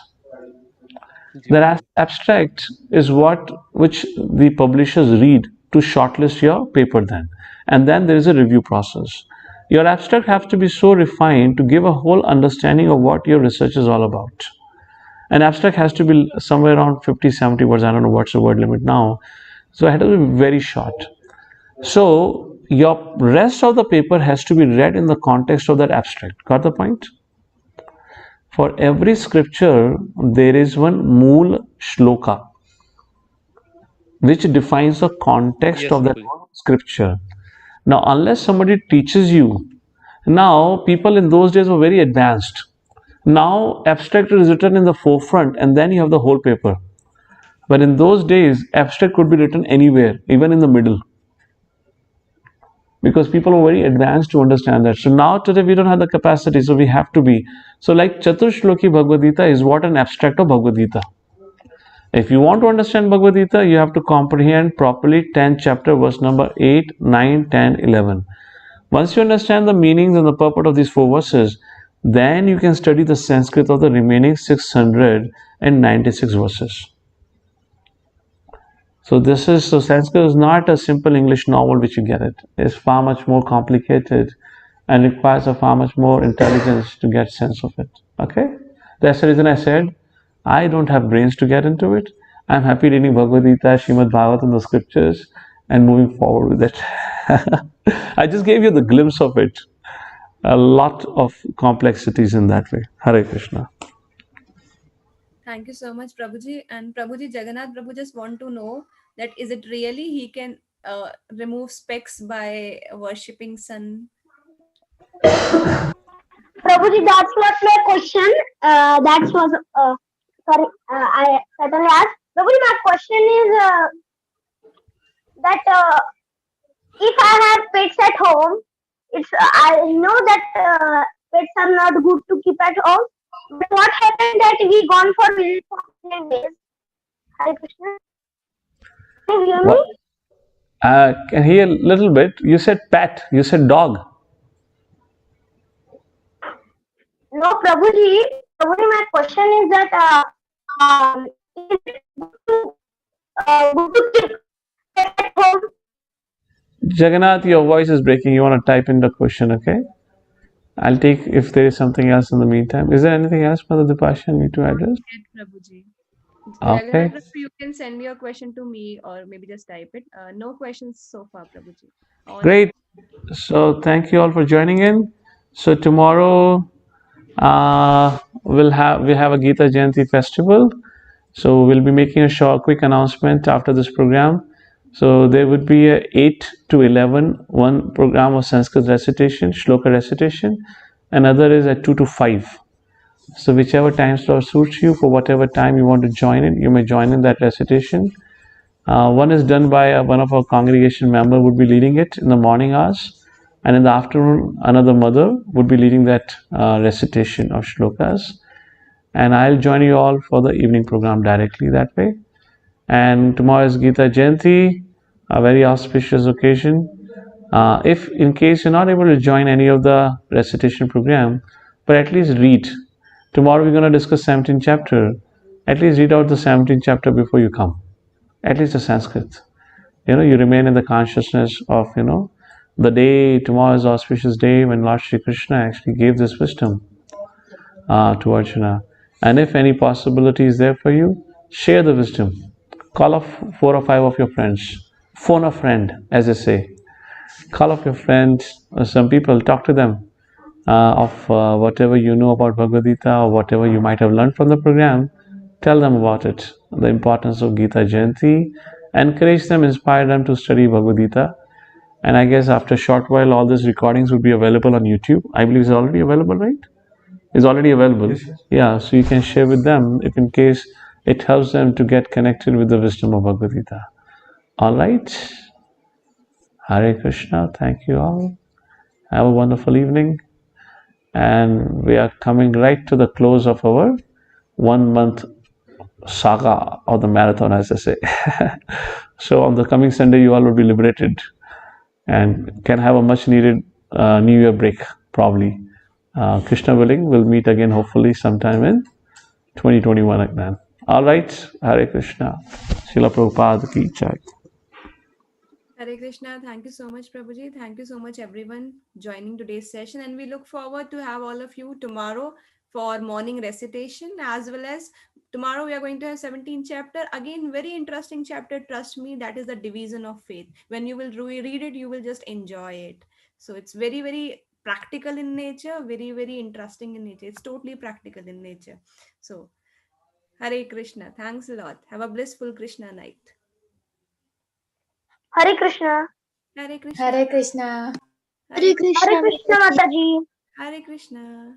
Ji, That abstract is which the publishers read to shortlist your paper then. And then there is a review process. Your abstract has to be so refined to give a whole understanding of what your research is all about. An abstract has to be somewhere around 50, 70 words. I don't know what's the word limit now. So it has to be very short. So your rest of the paper has to be read in the context of that abstract. Got the point? For every scripture, there is one mool shloka which defines the context yes, of that Prabhuji. scripture. Now, unless somebody teaches you, now people in those days were very advanced. Now, abstract is written in the forefront and then you have the whole paper. But in those days, abstract could be written anywhere, even in the middle. Because people were very advanced to understand that. So now today we don't have the capacity, so we have to be. So like Chaturshloki Bhagavad Gita is what an abstract of Bhagavad Gita. If you want to understand Bhagavad Gita, you have to comprehend properly 10th chapter, verse number 8, 9, 10, 11. Once you understand the meanings and the purport of these 4 verses, then you can study the Sanskrit of the remaining 696 verses. So Sanskrit is not a simple English novel which you get it. It's far much more complicated and requires a far much more intelligence to get sense of it. Okay? That's the reason I said I don't have brains to get into it. I'm happy reading Bhagavad Gita, Srimad Bhagavatam, the scriptures, and moving forward with it. I just gave you the glimpse of it. A lot of complexities in that way. Hare Krishna. Thank you so much, Prabhuji. And Prabhuji, Jagannath Prabhu just want to know that is it really he can remove specs by worshipping sun? Prabhuji, that's not my question. That was sorry. I certainly asked. Prabhuji, my question is that if I have pets at home, it's I know that pets are not good to keep at home. But what happened that we gone for visit for 10 days? Hare Krishna. Can you hear me? Can hear a little bit. You said pet. You said dog. No, Prabhuji. Prabhuji, my question is that is it good to keep pets at home? Jagannath, your voice is breaking. You want to type in the question, okay? I'll take if there is something else in the meantime. Is there anything else, Mother Dipasha, need to address? Prabhuji. Okay. Jagannath Prabhu, you can send your question to me or maybe just type it. No questions so far, Prabhuji. Great. So thank you all for joining in. So tomorrow we have a Gita Jayanti festival. So we'll be making a short, quick announcement after this program. So there would be a 8 to 11, one program of Sanskrit recitation, shloka recitation. Another is at 2 to 5. So whichever time slot suits you, for whatever time you want to join in, you may join in that recitation. One is done by one of our congregation member would be leading it in the morning hours. And in the afternoon, another mother would be leading that recitation of shlokas. And I'll join you all for the evening program directly that way. And tomorrow is Gita Jayanti, a very auspicious occasion. If in case you're not able to join any of the recitation program, but at least read. Tomorrow we're going to discuss 17th chapter. At least read out the 17th chapter before you come. At least the Sanskrit. You remain in the consciousness of, the day, tomorrow is auspicious day when Lord Shri Krishna actually gave this wisdom to Arjuna. And if any possibility is there for you, share the wisdom. Call up 4 or 5 of your friends. Phone a friend, as they say. Call up your friends, some people, talk to them of whatever you know about Bhagavad Gita or whatever you might have learned from the program. Tell them about it, the importance of Gita Jayanti. Encourage them, inspire them to study Bhagavad Gita. And I guess after a short while, all these recordings will be available on YouTube. I believe it's already available, right? It's already available. Yes. Yeah, so you can share with them if in case it helps them to get connected with the wisdom of Bhagavad Gita. All right. Hare Krishna. Thank you all. Have a wonderful evening. And we are coming right to the close of our 1 month saga of the marathon, as I say. So on the coming Sunday, you all will be liberated and can have a much needed New Year break, probably. Krishna willing, we'll meet again hopefully sometime in 2021 again. All right. Hare Krishna. Srila Prabhupada ki jai. Hare Krishna. Thank you so much, Prabhuji. Thank you so much, everyone, joining today's session. And we look forward to have all of you tomorrow for morning recitation, as well as tomorrow we are going to have 17th chapter. Again, very interesting chapter. Trust me, that is the division of faith. When you will read it, you will just enjoy it. So it's very, very practical in nature, very, very interesting in nature. It's totally practical in nature. So Hare Krishna. Thanks a lot. Have a blissful Krishna night. Hare Krishna. Hare Krishna. Hare Krishna. Hare Hare Krishna Mataji. Hare Krishna.